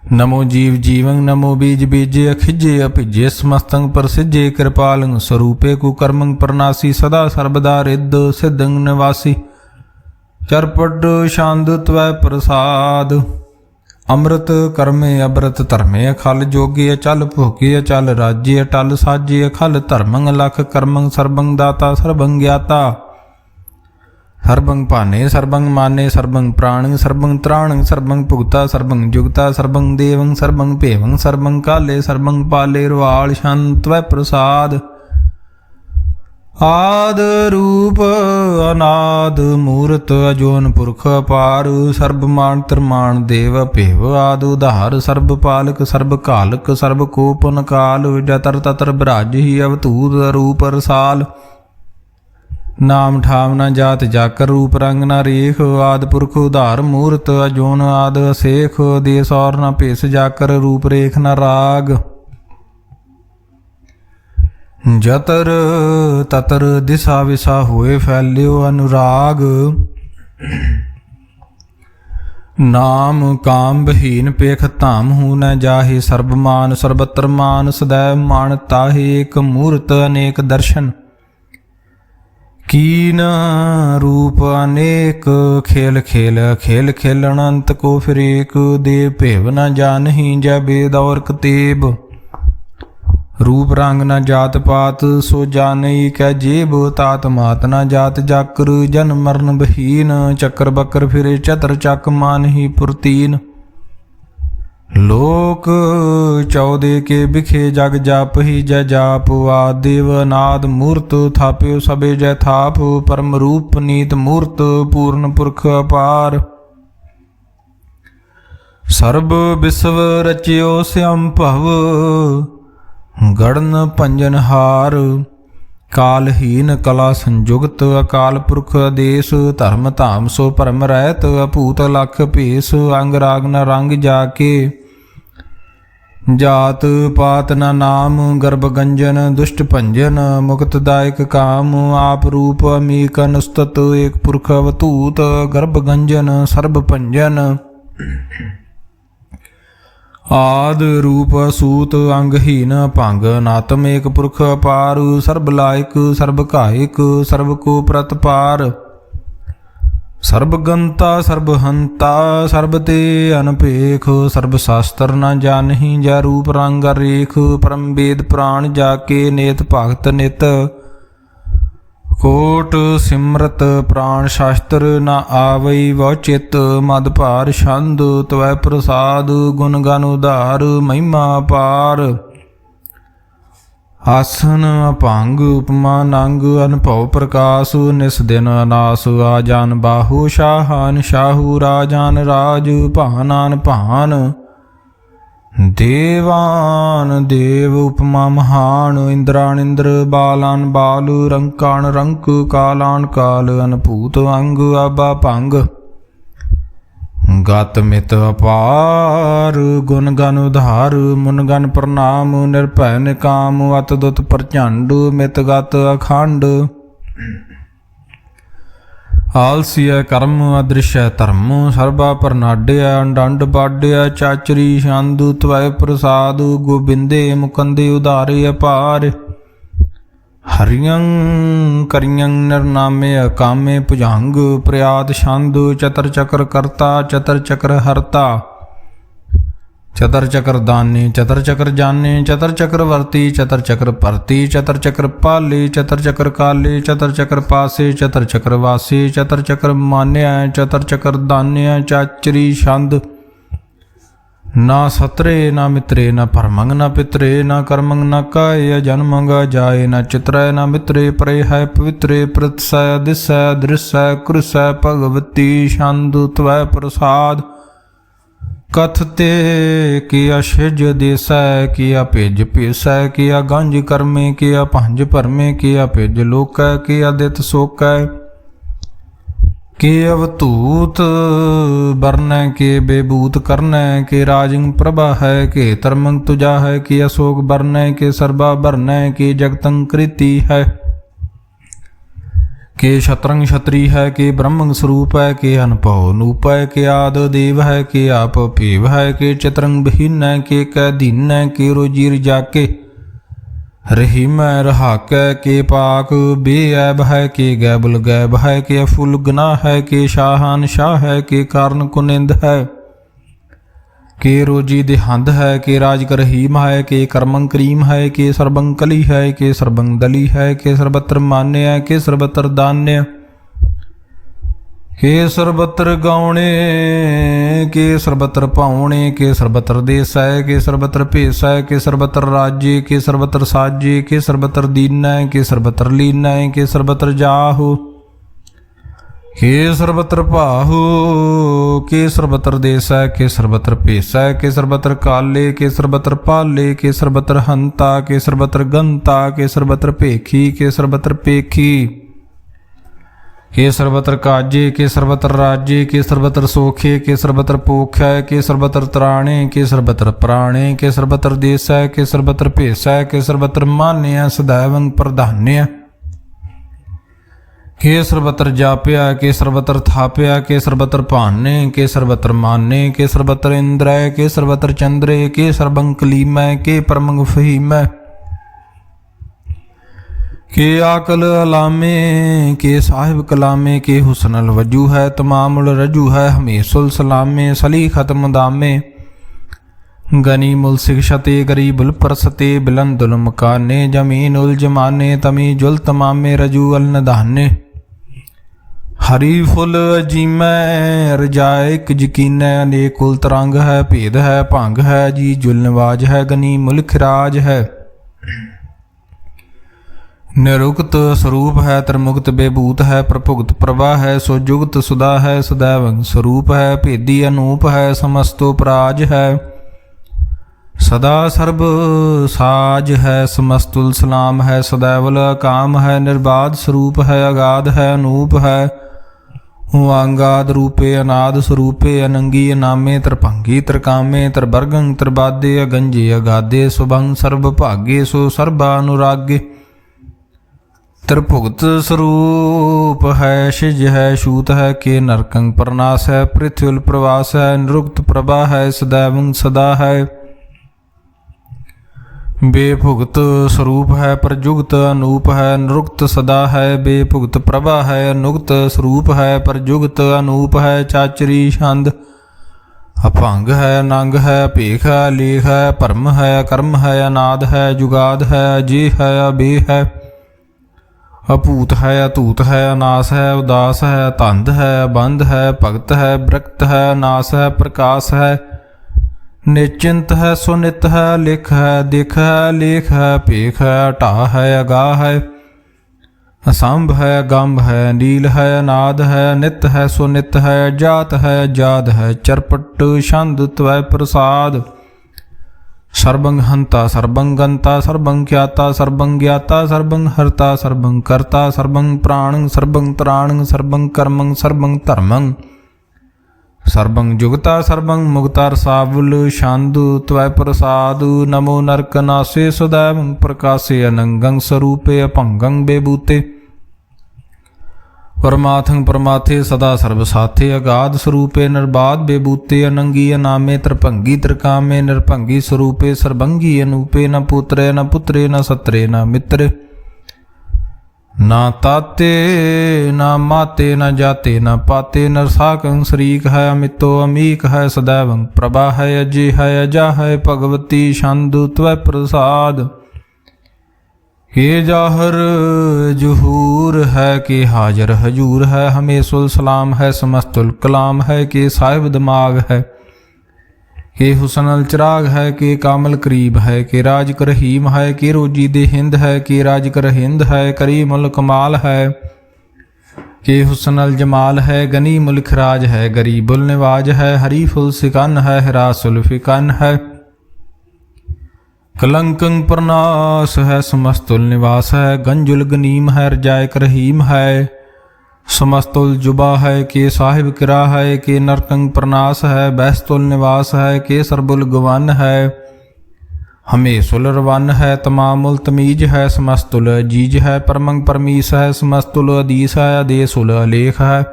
नमो जीव जीवं नमो बीज बीजे अखिजे अभिजे समस्तं प्रसिजे कृपालं स्वरूपे कुकर्मं प्रनासी सदा सर्वदा रिद्ध सिद्धं निवासी चरपट शांद त्वय प्रसाद अमृत कर्मे अमृत धर्मे अखल जोगे अचल भोगे अचल राज्य अटल साजे अखल धर्मं लख कर्मं सर्वं दाता सर्वं ज्ञाता सर्वं पाने सर्वं माने सर्वं प्राणं सर्वं त्राणं सर्वं भुगता सर्वं जुगता सर्वं देवं सर्वं भेवं सर्वं काले सर्वं पाले रुआल शांत त्वय प्रसाद ਆਦ ਰੂਪ ਅਨਾਦ ਮੂਰਤ ਅਜੋਨ ਪੁਰਖ ਅਪਾਰ ਸਰਬ ਮਾਨ ਤਰਮਾਨ ਦੇਵ ਭੇਵ ਆਦ ਉਧਾਰ ਸਰਬ ਪਾਲਕ ਸਰਬ ਕਾਲਕ ਸਰਬ ਕੋਪਨ ਕਾਲ ਜਤਰ ਤਤਰ ਬਰਾਜਿ ਅਵਤੂਤ ਰੂਪ ਰਸਾਲ ਨਾਮ ਠਾਮ ਨਾ ਜਾਤ ਜਾਕਰ ਰੂਪ ਰੰਗ ਨਾ ਰੇਖ ਆਦ ਪੁਰਖ ਉਧਾਰ ਮੂਰਤ ਅਜੋਨ ਆਦ ਅਸੇਖ ਦੇਸ ਔਰ ਨਾ ਭੇਸ ਜਾਕਰ ਰੂਪ ਰੇਖ ਨਾ ਰਾਗ ਜਤਰ ਤਤਰ ਦਿਸ਼ਾ ਵਿਸਾ ਹੋਏ ਫੈਲਿਓ ਅਨੁਰਾਗ ਨਾਮ ਕਾਮ ਬਹੀਨ ਪੇਖ ਧਾਮ ਹੂ ਨ ਜਾਹੇ ਸਰਬ ਮਾਨ ਸਰਬਤਰ ਮਾਨ ਸਦੈ ਮਾਨ ਤਾਹੇ ਏਕ ਮੂਰਤ ਅਨੇਕ ਦਰਸ਼ਨ ਕੀਨ ਰੂਪ ਅਨੇਕ ਖੇਲ ਖੇਲ ਖੇਲ ਖੇਲਣ ਅੰਤ ਕੋ ਫਿਰ ਏਕ ਦੇ ਭੇਵ ਨ ਜਾਨਹੀ ਜੈ ਬੇਦ ਔਰ ਕਤੇਬ रूप रंग न जात पात सो जानई कै जेब तात मात न जात जाकर जन मरण बहीन चक्कर बकर फिरे चतर चक मान ही पुरतीन लोक चौदे के बिखे जग जाप ही जय जाप आदेव नाद मूर्त थाप्यो सबे जय थाप परम रूप नीत मूर्त पूर्ण पुरख अपार सर्ब विश्व रचियो श्याम भव ਗੜਨ ਭੰਜਨ ਹਾਰ ਕਾਲਹੀਨ ਕਲਾ ਸੰਜੁਗਤ ਅਕਾਲ ਪੁਰਖ ਆਦੇਸ ਧਰਮ ਧਾਮ ਸੋ ਭਰਮ ਰਹਿਤ ਅਭੂਤ ਲਖ ਭੇਸ ਅੰਗ ਰਾਗ ਨ ਰੰਗ ਜਾ ਕੇ ਜਾਤ ਪਾਤ ਨ ਨਾਮ ਗਰਭ ਗੰਜਨ ਦੁਸ਼ਟ ਭੰਜਨ ਮੁਕਤ ਦਾਇਕ ਕਾਮ ਆਪ ਰੂਪ ਅਮੀਕ ਅਨੁਸਤਤ ਏਕ ਪੁਰਖ ਅਵਤੂਤ ਗਰਭ ਗੰਜਨ ਸਰਬ ਭੰਜਨ ਆਦ ਰੂਪ ਸੂਤ ਅੰਗਹੀਨ ਭੰਗ ਨਾਤਮ ਏਕ ਪੁਰਖ ਅਪਾਰ ਸਰਬ ਲਾਇਕ ਸਰਬ ਘਾਇਕ ਸਰਬ ਕੋ ਪ੍ਰਤਪਾਰ ਸਰਬ ਗੰਤਾ ਸਰਬ ਹੰਤਾ ਸਰਬ ਤੇ ਅਨਪੇਖ ਸਰਬ ਸ਼ਾਸਤਰ ਨ ਜਾਣਹੀ ਜੈ ਰੂਪ ਰੰਗ ਰੇਖ ਪਰਮ ਵੇਦ ਪ੍ਰਾਣ ਜਾ ਕੇ ਨੇਤ ਭਗਤ ਨਿਤ ਕੋਟ ਸਿਮਰਤ ਪ੍ਰਾਣ ਸ਼ਾਸਤਰ ਨ ਆਵਈ ਵੋ ਚਿਤ ਮਦ ਭਾਰ ਛੰਦ ਤਵੈ ਪ੍ਰਸਾਦ ਗੁਣ ਗਨ ਉਧਾਰ ਮਹਿਮਾ ਪਾਰ ਆਸਨ ਅਭੰਗ ਉਪਮਾ ਨੰਗ ਅਨਭਉ ਪ੍ਰਕਾਸ਼ ਨਿਸ ਦਿਨ ਅਨਾਸ ਆਜਾਨ ਬਾਹੂ ਸ਼ਾਹਾਨ ਸ਼ਾਹੂ ਰਾਜਾਨ ਰਾਜ ਭਾਨਾਨ ਭਾਨ ਦੇਵਾਨ ਦੇਵ ਉਪਮਾ ਮਹਾਨ ਇੰਦਰਾਨ ਇੰਦਰ ਬਾਲਾਨ ਬਾਲ ਰੰਕਾਨ ਰੰਕ ਕਾਲਾਨ ਕਾਲ ਅਨਭੂਤ ਅੰਗ ਆਬਾ ਭੰਗ ਗਤ ਮਿਤ ਅਪਾਰ ਗੁਣ ਗਨ ਉਧਾਰ ਮੁਨ ਗਨ ਪ੍ਰਣਾਮ ਨਿਰਭੈ ਨਿਕਾਮ ਅਤ ਦੁਤ ਪ੍ਰਚੰਡ ਮਿਤ ਗਤ ਅਖੰਡ ਆਲਸੀਆ ਕਰਮ ਅਦ੍ਰਿਸ਼ੈ ਧਰਮ ਸਰਬਾ ਪਰਨਾਡਿਆ ਅੰਡੰਡ ਬਾਡਿਆ ਚਾਚਰੀ ਛੰਦ ਤਵੈ ਪ੍ਰਸਾਦ ਗੋਬਿੰਦੇ ਮੁਕੰਦੇ ਉਧਾਰੇ ਅਪਾਰ ਹਰਿਯੰ ਕਰਿਯੰ ਨਿਰਨਾਮੇ ਅਕਾਮੇ ਭੁਜੰਗ ਪ੍ਰਿਆਦ ਛੰਦ ਚਤਰ ਚਕਰ ਕਰਤਾ ਚਤਰ ਚਕਰ ਹਰਤਾ ਚਤਰ ਚਕਰ ਦਾਨੇ ਚਤਰ ਚਕਰ ਜਾਨੇ ਚਤਰ ਚਕਰ ਵਰਤੀ ਚਤਰ ਚਕਰ ਭਰਤੀ ਚਤਰ ਚਕਰ ਪਾਲੇ ਚਤਰ ਚਕਰ ਕਾਲੇ ਚਤਰ ਚਕਰ ਪਾਸੇ ਚਤਰ ਚਕਰ ਵਾਸੇ ਚਤਰ ਚਕਰ ਮਾਨਿਆ ਚਤਰ ਚਕਰ ਦਾਨਿਆ ਚਾਚਰੀ ਛੰਦ ਨਾ ਸਤਰੇ ਨਾ ਮਿਤਰੇ ਨਾ ਪਰਮੰਗ ਨਾ ਪਿਤਰੇ ਨਾ ਕਰਮੰਗ ਨਾ ਕਾਇ ਜਨਮੰਗ ਜਾਏ ਨਾ ਚਿਤਰੈ ਨਾ ਮਿਤਰੇ ਪਰੇ ਹੈ ਪਵਿੱਤਰੇ ਪ੍ਰਤਸੈ ਦਿਸੈ ਦ੍ਰਿਸੈ ਕ੍ਰਿਸੈ ਭਗਵਤੀ ਛੰਦ ਤਵੈ ਪ੍ਰਸਾਦ ਕਥ ਤੇ ਕੀਆ ਛਿਜ ਦੇਸੈ ਕੀਆ ਭਿਜ ਭੇਸੈ ਕੀਆ ਗੰਜ ਕਰਮੇ ਕੀਆ ਭੰਜ ਭਰਮੇ ਕੀਆ ਭਿਜ ਲੋਕੈ ਕੀਆ ਦਿਤ ਸੋਕੈ ਕੇ ਅਵਤੂਤ ਬਰਨੈ ਕੇ ਬੇਬੂਤ ਕਰਨੈ ਕੇ ਰਾਜੰ ਪ੍ਰਭਾ ਹੈ ਕੇ ਧਰਮੰ ਤੁਜਾ ਹੈ ਕੇ ਅਸ਼ੋਕ ਬਰਨੈ ਕੇ ਸਰਬਾ ਬਰਨੈ ਕੇ ਜਗਤੰ ਕ੍ਰਿਤੀ ਹੈ के शतरंग क्षत्रि है के ब्रह्मंग स्वरूप है के अनपव नूप है के आद देव है के आप पेव है के चतरंग बहीन है के कैदीन है के रोजीर जाके रहीम है रहाक के पाक बेऐब है के गैबुल गैब है के अफुल गुनाह है के शाहान शाह है के कारण कुनिंद है के रोजी देहंद है के राज कर रहीम है के कर्मं करीम है के सर्बं कली है के सर्बं दली है के सर्वत्र मान्य है के सर्वत्र दान्य ਕੇ ਸਰਬਤਰ ਗਾਉਣੇ ਕੇ ਸਰਬਤਰ ਭਾਉਣੇ ਕੇ ਸਰਬਤਰ ਦੇਸੈ ਕੇ ਸਰਬਤਰ ਭੇਸੈ ਕੇ ਸਰਬਤਰ ਰਾਜੇ ਕੇ ਸਰਬਤਰ ਸਾਜੇ ਕੇ ਸਰਬਤਰ ਦੀਨੈ ਕੇ ਸਰਬਤਰ ਲੀਨੈ ਕੇ ਸਰਬਤਰ ਜਾਹੂ ਕੇ ਸਰਬਤਰ ਭਾਹੂ ਕੇ ਸਰਬਤਰ ਦੇਸੈ ਕੇ ਸਰਬਤਰ ਭੇਸੈ ਕੇ ਸਰਬਤਰ ਕਾਲੇ ਕੇ ਸਰਬਤਰ ਪਾਲੇ ਕੇ ਸਰਬਤਰ ਹੰਤਾ ਕੇ ਸਰਬਤਰ ਗੰਤਾ ਕੇ ਸਰਬਤਰ ਭੇਖੀ ਕੇ ਸਰਬਤਰ ਪੇਖੀ ਕੇ ਸਰਬਤਰ ਕਾਜੇ ਕੇ ਸਰਬਤਰ ਰਾਜੇ ਕੇ ਸਰਬਤਰ ਸੋਖੇ ਕੇ ਸਰਬਤਰ ਪੋਖੈ ਕੇ ਸਰਬਤਰ ਤਰਾਣੇ ਕੇ ਸਰਬਤਰ ਪ੍ਰਾਣੇ ਕੇ ਸਰਬਤਰ ਦੇਸੈ ਕੇ ਸਰਬਤਰ ਭੇਸੈ ਕੇ ਸਰਬਤਰ ਮਾਨਿਆ ਸदैवं ਪ੍ਰਧਾਨਿਆ ਕੇ ਸਰਬਤਰ ਜਾਪਿਆ ਕੇ ਸਰਬਤਰ ਥਾਪਿਆ ਕੇ ਸਰਬਤਰ ਭਾਨੇ ਕੇ ਸਰਬਤਰ ਮਾਨੇ ਕੇ ਸਰਬਤਰ ਇੰਦਰੈ ਕੇ ਸਰਬਤਰ ਚੰਦਰੇ ਕੇ ਸਰਬੰ ਕਲੀਮੈ ਕੇ ਪਰਮੰ ਫਹੀਮੈ के आकल अलामे के साहिब कलामे के हुस्नल वजू है तमामुल रजू है हमेशुल सलामे सली खत्म दामे गनीमुल शिक्षते गरीबुल परसते बिलंदुल मकाने जमीनुल जमाने तमी जुल तमामे रजू अल नदाने हरी फुल अजीमै रजायक यकीन अनेकुल तरंग है भेद है भंग है जी जुल नवाज है गनीमुल खिराज है निरुक्त स्वरूप है त्रिमुक्त बेभूत है प्रभुक्त प्रभा है सुजुगत सुधा है सदैवं स्वरूप है भेदी अनूप है समस्तो पराज है सदा सर्ब साज है समस्तुल सलाम है सदैवल काम है निर्बाध स्वरूप है अगाध है अनूप है अंगाद रूपे अनाद स्वरूपे अनंगी अनामे त्रिभंगी त्रिकामे त्रिवर्गं त्रिबादे अगंजे अगाधे सुभंग सर्व भागे सो सर्वा अनुरागे त्रिभुक्त स्वरूप है शिज है शूत है के नरकंग प्रनाश है पृथ्वी प्रवास है निरुक्त प्रभा है सदैवं सदा है बेभुक्त स्वरूप है प्रजुक्त अनूप है निरुक्त सदा है बेभुक्त प्रभा है अनुक्त स्वरूप है प्रजुक्त अनूप है चाचरी छंद अभंग है नंग है भेख है लेख है परम है कर्म है अनाद है जुगाद है अजे है अबे है अपूत है अतूत है अनास है उदास है तंद है बंध है भगत है ब्रक्त है नास है प्रकाश है निश्चिंत है सुनित है लिख है दिख है लेख है भेख है टा है अगाह है असंभ है गंभ है नील है अनाद है नित है सुनित है जात है जाद है चरपट छंद त्वै प्रसाद सर्वं हंता सर्वं गंता सर्वं ज्ञाता सर्वं ज्ञाता सर्वं हर्ता सर्वं कर्ता सर्वं प्राणं सर्वं त्राणं सर्वं कर्मं सर्वं धर्मं सर्वं जुगता सर्वं मुक्ता रसावुल शांदु त्वै प्रसादु नमो नरकनासे सदैवं प्रकाशे अनंगं स्वरूपे अभंगं बेबूते परमाथं परमाथे सदा सर्वसाथे अगाध स्वरूपे निर्बाध बेबूते अनंगी अनामे त्रिभंगी त्रिकामे निर्भंगी स्वरूपे सर्वंगी अनूपे न पुत्रे न पुत्रे न सत्रे न मित्रे न ताते न माते न जाते न पाते न साकं शरीक है अमितो अमीक है सदैवं प्रभा है अजय है अजा है भगवती छंद त्वै प्रसाद के जाहर जुहूर है के हाजर हजूर है हमेशुल सलाम है समस्तुल कलाम है के साहिब दिमाग है के हुसनल चिराग है के कामल करीब है के राज कर रहीम है के रोजी दे हिंद है के राज कर हिंद है करीमुल कमाल है के हुसनल जमाल है गनी मुल्क राज है गरीबुल निवाज है हरीफुल सिकन है हिरासुल फिकन है कलंकं प्रनाश है समस्तुल निवास है गंजुल गनीम है रजायक रहीम है समस्तुल जुबा है के साहिब किरा है के नरकंग प्रनाश है बैस्तुल निवास है के सरबुल गवन है हमेशुल रवन है तमामुल तमीज है समस्तुल अजीज है परमंग परमीस है समस्तुल अदीस है अदेसुल अलेख है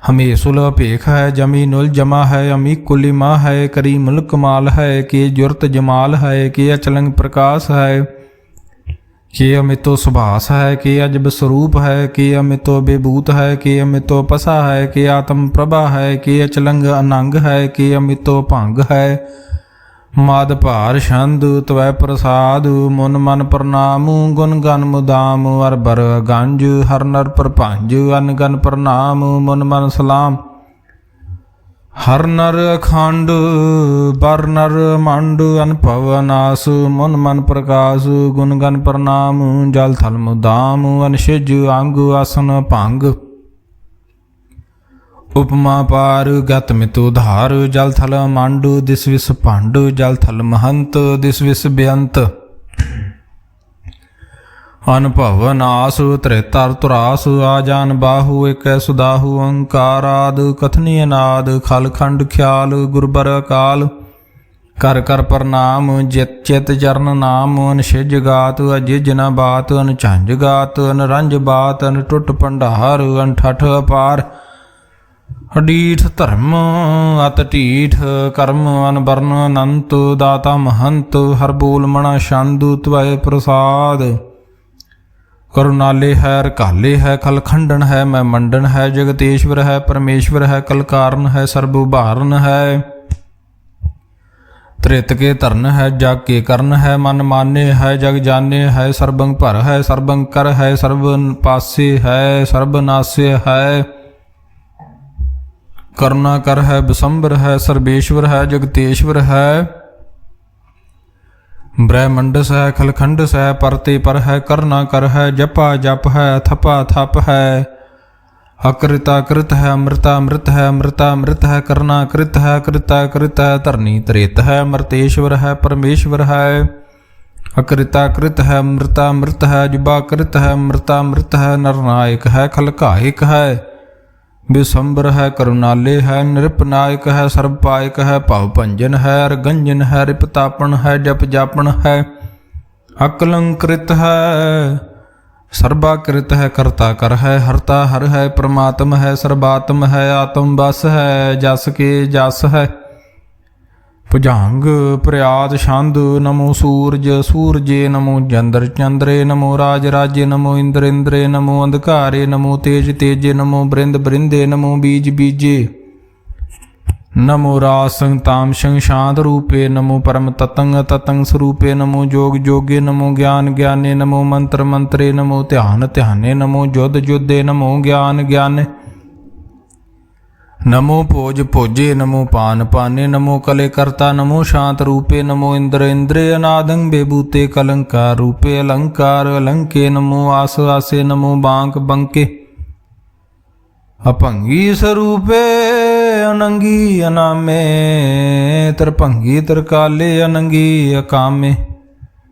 हमेशुल भेख है जमीनुल जमा है अमीकुलिमा है करीमुल कमाल है के जुर्त जमाल है के अचलंग प्रकाश है के अमितो सुभाष है के अजब स्वरूप है के अमितो बेभूत है के अमितो पसा है के आत्म प्रभा है के अचलंग अनंग है के अमितो भंग है ਮਾਦ ਭਾਰ ਛੰਦ ਤਵੈ ਪ੍ਰਸਾਦ ਮਨ ਮਨ ਪ੍ਰਣਾਮ ਗੁਣ ਗਨ ਮੁਦਾਮ ਅਰ ਬਰ ਗੰਜ ਹਰ ਨਰ ਪ੍ਰਭੰਜ ਅਨ ਗਨ ਪ੍ਰਣਾਮ ਮਨ ਮਨ ਸਲਾਮ ਹਰ ਨਰ ਅਖੰਡ ਬਰ ਨਰ ਮੰਡ ਅਨਭਵ ਨਾਸ ਮਨ ਮਨ ਪ੍ਰਕਾਸ਼ ਗੁਣ ਗਨ ਪ੍ਰਣਾਮ ਜਲ ਥਲ ਮੁਦਾਮ ਅਨਸ਼ਿਜ ਅੰਗ ਆਸਨ ਭੰਗ ਉਪਮਾ ਪਾਰ ਗਤ ਮਿਤ ਉਧਾਰ ਜਲ ਥਲ ਮੰਡ ਦਿਸ ਵਿਸ ਭੰਡ ਜਲ ਥਲ ਮਹੰਤ ਦਿਸ ਵਿਸ ਬੇਅੰਤ ਅਨਭਵ ਨਾਸ ਤ੍ਰੇਤਰ ਤੁਰਾਸ ਆਜਾਨ ਬਾਹੂ ਏਕੈ ਸੁਦਾਹੂ ਓੰਕਾਰਾਦ ਕਥਨੀ ਅਨਾਦ ਖਲ ਖੰਡ ਖਿਆਲ ਗੁਰਬਰ ਅਕਾਲ ਕਰ ਕਰ ਪ੍ਰਣਾਮ ਜਿਤ ਚਿਤ ਚਰਨ ਨਾਮ ਅਨਸ਼ਿਜ ਗਾਤ ਅਜਿਜ ਨ ਬਾਤ ਅਨਝੰਜ ਗਾਤ ਅਨਰੰਜ ਬਾਤ ਅਨ ਟੁੱਟ ਭੰਡਾਰ ਅਨਠਠ ਅਪਾਰ ਅਡੀਠ ਧਰਮ ਅਤ ਢੀਠ ਕਰਮ ਅਨਬਰਨ ਅਨੰਤ ਦਾਤਾ ਮਹੰਤ ਹਰ ਬੋਲ ਮਣਾ ਛੰਦ ਤਵੈ ਪ੍ਰਸਾਦ ਕਰੁਣਾਲੇ ਹੈ ਰਕਾਲੇ ਹੈ ਖਲ ਖੰਡਨ ਹੈ ਮੈਂ ਮੰਡਨ ਹੈ ਜਗਤੇਸ਼ਵਰ ਹੈ ਪਰਮੇਸ਼ਵਰ ਹੈ ਕਲ ਕਾਰਨ ਹੈ ਸਰਬ ਉਭਾਰਨ ਹੈ ਤ੍ਰਿਤ ਕੇ ਧਰਨ ਹੈ ਜਗ ਕੇ ਕਰਨ ਹੈ ਮਨ ਮਾਨੇ ਹੈ ਜਗ ਜਾਣੇ ਹੈ ਸਰਬੰਗ ਭਰ ਹੈ ਸਰਬੰਗ ਕਰ ਹੈ ਸਰਬ ਪਾਸੇ ਹੈ ਸਰਬ ਨਾਸੇ ਹੈ ਕਰੁਣਾ ਕਰ ਹੈ ਬਿਸੰਬਰ ਹੈ ਸਰਬੇਸ਼ਵਰ ਹੈ ਜਗਤੇਸ਼ਵਰ ਹੈ ਬ੍ਰਹਮੰਡਸ ਹੈ ਖਲਖੰਡਸ ਹੈ ਪਰਤੇ ਪਰ ਹੈ ਕਰਨਾ ਕਰ ਹੈ ਜਪਾ ਜਪ ਹੈ ਥਪਾ ਥਪ ਹੈ ਅਕ੍ਰਿਤਾ ਕ੍ਰਿਤ ਹੈ ਅੰਮ੍ਰਿਤਾ ਅੰਮ੍ਰਿਤ ਹੈ ਅੰਮ੍ਰਿਤਾ ਅੰਮ੍ਰਿਤ ਹੈ ਕਰਨਾ ਕ੍ਰਿਤ ਹੈ ਕ੍ਰਿਤਾ ਕ੍ਰਿਤ ਹੈ ਧਰਨੀ ਤ੍ਰੇਤ ਹੈ ਅਮਰਤੇਸ਼ਵਰ ਹੈ ਪਰਮੇਸ਼ਵਰ ਹੈ ਅਕ੍ਰਿਤਾ ਕ੍ਰਿਤ ਹੈ ਅੰਮ੍ਰਿਤਾ ਅੰਮ੍ਰਿਤ ਹੈ ਜੁਬਾ ਕ੍ਰਿਤ ਹੈ ਅੰਮ੍ਰਿਤਾ ਅੰਮ੍ਰਿਤ ਹੈ ਨਰਨਾਇਕ ਹੈ ਖਲਕਾਇਕ ਹੈ ਬਿਸੰਬਰ ਹੈ ਕਰੁਣਾਲੇ ਹੈ ਨਿਰਪਨਾਇਕ ਹੈ ਸਰਬ ਪਾਇਕ ਹੈ ਭਵ ਭੰਜਨ ਹੈ ਅਰਗੰਜਨ ਹੈ ਰਿਪਤਾਪਨ ਹੈ ਜਪ ਜਾਪਨ ਹੈ ਅਕਲੰਕ੍ਰਿਤ ਹੈ ਸਰਬਾਕ੍ਰਿਤ ਹੈ ਕਰਤਾ ਕਰ ਹੈ ਹਰਤਾ ਹਰ ਹੈ ਪ੍ਰਮਾਤਮ ਹੈ ਸਰਬਾਤਮ ਹੈ ਆਤਮ ਬਸ ਹੈ ਜਸ ਕੇ ਜਸ ਹੈ ਭੁਜੰਗ ਪ੍ਰਿਆਦ ਛੰਦ ਨਮੋ ਸੂਰਜ ਸੂਰਜੇ ਨਮੋ ਚੰਦਰ ਚੰਦਰੇ ਨਮੋ ਰਾਜ ਰਾਜੇ ਨਮੋ ਇੰਦਰ ਇੰਦਰੇ ਨਮੋ ਅੰਧਕਾਰੇ ਨਮੋ ਤੇਜ ਤੇਜੇ ਨਮੋ ਬ੍ਰਿੰਦ ਬ੍ਰਿੰਦੇ ਨਮੋ ਬੀਜ ਬੀਜੇ ਨਮੋ ਰਾਸੰ ਤਾਮਸੰ ਸ਼ਾਂਤ ਰੂਪੇ ਨਮੋ ਪਰਮ ਤਤੰਗ ਤਤੰਗ ਸਰੂਪੇ ਨਮੋ ਜੋਗ ਜੋਗੇ ਨਮੋ ਗਿਆਨ ਗਿਆਨੇ ਨਮੋ ਮੰਤਰ ਮੰਤਰੇ ਨਮੋ ਧਿਆਨ ਧਿਆਨੇ ਨਮੋ ਜੁਧ ਜੁਧੇ ਨਮੋ ਗਿਆਨ ਗਿਆਨੇ ਨਮੋ ਭੋਜ ਭੋਜੇ ਨਮੋ ਪਾਨ ਪਾਨੇ ਨਮੋ ਕਲੇ ਕਰਤਾ ਨਮੋ ਸ਼ਾਂਤ ਰੂਪੇ ਨਮੋ ਇੰਦਰ ਇੰਦਰੇ ਅਨਾਦੰ ਬੇਬੂਤੇ ਕਲੰਕਾਰ ਰੂਪੇ ਅਲੰਕਾਰ ਅਲੰਕੇ ਨਮੋ ਆਸ ਆਸੇ ਨਮੋ ਬਾਂਕ ਬੰਕੇ ਅਭੰਗੀ ਸਰੂਪੇ ਅਨੰਗੀ ਅਨਾਮੇ ਤਰਭੰਗੀ ਤਰਕਾਲੇ ਅਨੰਗੀ ਅਕਾਮੇ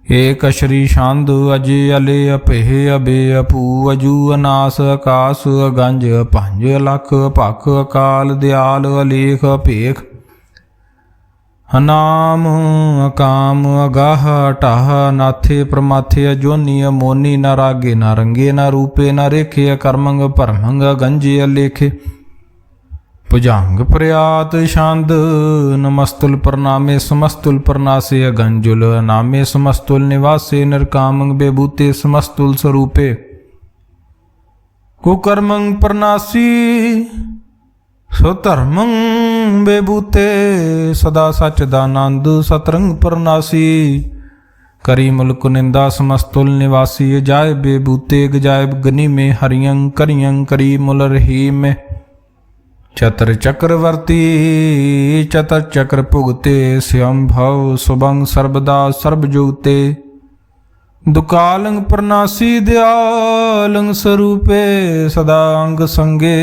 ਏਕ ਸ਼੍ਰੀ ਛੰਦ ਅਜੇ ਅਲੇ ਅਪੇ ਅਬੇ ਅਪੂ ਅਜੂ ਅਨਾਸ ਆਕਾਸ ਅਗੰਜ ਪੰਜ ਲਖ ਭਖ ਅਕਾਲ ਦਿਆਲ ਅਲੇਖ ਭੇਖ ਨਾਮ ਅਕਾਮ ਅਗਾਹ ਟਾਹ ਨਾਥੇ ਪ੍ਰਮਾਥੇ ਅਜੋਨੀ ਅਮੋਨੀ ਨ ਰਾਗੇ ਨ ਰੰਗੇ ਨ ਰੂਪੇ ਨ ਰੇਖੇ ਅਕਰਮੰਗ ਭਰਮੰਗ ਗੰਜੇ ਅਲੇਖੇ ਭੁਜੰਗ ਪ੍ਰਿਆਤ ਛੰਦ ਨਮਸਤੁਲ ਪ੍ਰਣਾਮੇ ਸਮਸਤੁਲ ਪ੍ਰਨਾਸੇ ਅਗੰਜੁਲ ਨਾਮੇ ਸਮਸਤੁਲ ਨਿਵਾਸੇ ਨਿਰਕਾਮੰ ਬੇਬੂਤੇ ਸਮਸਤੁਲ ਸਰੂਪੇ ਕੁਕਰਮੰ ਪ੍ਰਨਾਸੀ ਸੋ ਧਰਮੰ ਬੇਬੂਤੇ ਸਦਾ ਸਚ ਦਾ ਆਨੰਦ ਸਤਰੰਗ ਪ੍ਰਨਾਸੀ ਕਰੀ ਮੁਲਕ ਨਿੰਦਾ ਸਮਸਤੁਲ ਨਿਵਾਸੀ ਜਾਏ ਬੇਬੂਤੇ ਗਜਾਇਬ ਗਨੀਮੇ ਹਰੀਅੰ ਕਰੀਅੰ ਕਰੀ ਮੁਲ ਰਹੀਮੇ ਚਤਰ ਚੱਕਰਵਰਤੀ ਚਤਰ ਚੱਕਰ ਭੁਗਤੇ ਸਿਅੰਭਵ ਸੁਭੰਗ ਸਰਬਦਾ ਸਰਬ ਜੁਗਤੇ ਦੁਕਾਲੰਗ ਪ੍ਰਨਾਸੀ ਦਿਆਲੰਗ ਸਰੂਪੇ ਸਦਾ ਅੰਗ ਸੰਗੇ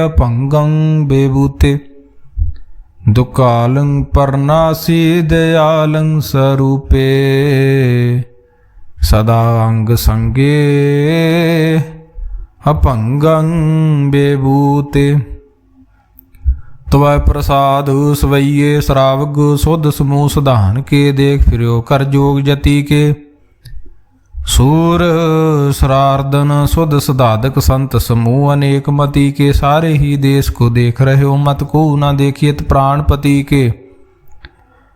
ਅਭੰਗੰ ਬੇਬੂਤੇ ਦੁਕਾਲੰਗ ਪ੍ਰਨਾਸੀ ਦਿਆਲੰਗ ਸਰੂਪੇ ਸਦਾ ਅੰਗ ਸੰਗੇ ਅਭੰਗੰ ਬੇਬੂਤੇ ਤਵੈ ਪ੍ਰਸਾਦ ਸਵਈਏ ਸਰਾਵਗ ਸੁਧ ਸਮੂਹ ਸਧਾਨ ਕੇ ਦੇਖ ਫਿਰਿਓ ਕਰ ਜੋਗ ਜਤੀ ਕੇ ਸੂਰ ਸਰਾਰਦਨ ਸੁਧ ਸਦਾਦਕ ਸੰਤ ਸਮੂਹ ਅਨੇਕ ਮਤੀ ਕੇ ਸਾਰੇ ਹੀ ਦੇਸ਼ ਕੋ ਦੇਖ ਰਹੇ ਹੋ ਮਤ ਕੋ ਨਾ ਦੇਖੀਤ ਪ੍ਰਾਣਪਤੀ ਕੇ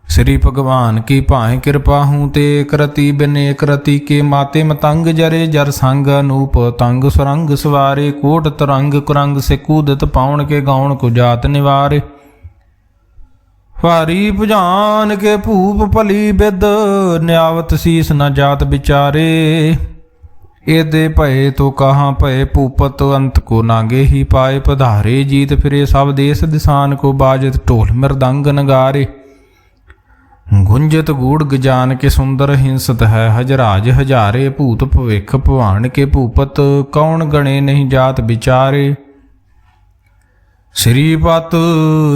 श्री भगवान की भाएं कृपा हूँ ते करती बिन एक रति के माते मतंग जरे जर संग अनूप तंग सुरंग सवारे कोट तरंग कुरंग से कूदत पाउन के गाउन को जात निवारे ਭਾਰੀ ਭੁਜਾਨ ਕੇ ਭੂਪ ਭਲੀ ਬਿਦ, ਨਿਆਵਤ ਸੀਸ ਨ ਜਾਤ ਵਿਚਾਰੇ। ਇਹਦੇ ਭਏ ਤੋ ਕਹਾਂ ਭਏ ਭੂਪਤ, ਅੰਤ ਕੋ ਨਾਗੇ ਹੀ ਪਾਏ ਪਧਾਰੇ। ਜੀਤ ਫਿਰੇ ਸਭ ਦੇਸ ਦਿਸਾਨ ਕੋ, ਬਾਜਤ ਢੋਲ ਮਿਰਦੰਗ ਨਗਾਰੇ। ਗੁੰਜਤ ਗੂੜ ਗਜਾਨ ਕੇ ਸੁੰਦਰ, ਹਿੰਸਤ ਹੈ ਹਜਰਾਜ ਹਜ਼ਾਰੇ। ਭੂਤ ਭਵਿਖ ਭਵਾਨ ਕੇ ਭੂਪਤ, ਕੌਣ ਗਣੇ ਨਹੀਂ ਜਾਤ ਵਿਚਾਰੇ। श्रीपत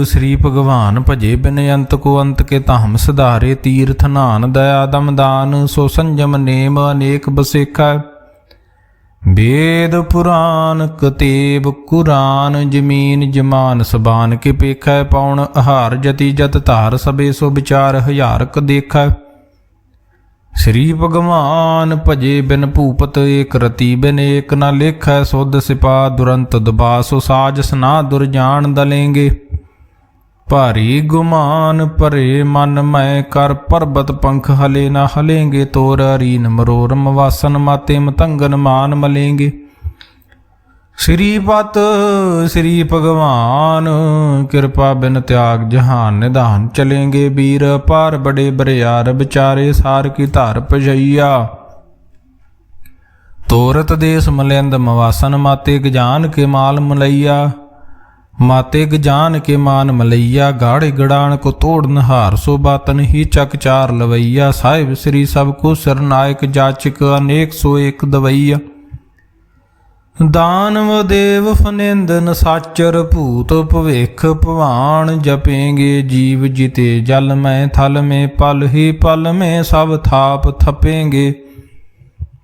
श्री भगवान भजे बिन अंत को, अंत के धाम सुधारे। तीर्थ नान दया दमदान, सो संयम नेम अनेक बसेखा। वेद पुराण कतेब कुरान, जमीन जमान सबान के पेखा। पौन आहार जति जत धार, सबे सो विचार हजार क देखा। श्री भगवान भजे बिन भूपत, एक रति बिन एक न लेखै। सुध सिपा दुरंत दबासो, साज सना दुरजान दलेंगे। भारी गुमान भरे मन मैं, कर पर्वत पंख हले न हलेंगे। तोर अरीन मरोरम वासन, माते मतंगन मान मलेंगे। श्रीपत श्री भगवान, कृपा बिन त्याग जहान निधान चलेंगे। वीर पार बड़े बरियार बिचारे, सार की धार पजैया। तोरत देश मलिंद मवासन, माते गजान के माल मलैया। माते गजान के मान मलैया, गाढ़े गड़ान को तोड़ नहार। सो बातन ही चक चार लवैया। साहिब श्री सबको सरनायक, जाचक अनेक सो एक दवैया। दानव देव फनिंदन साचर, भूत भविख भवान जपेंगे। जीव जिते जल में थल में, पल ही पल में सब थाप थपेंगे।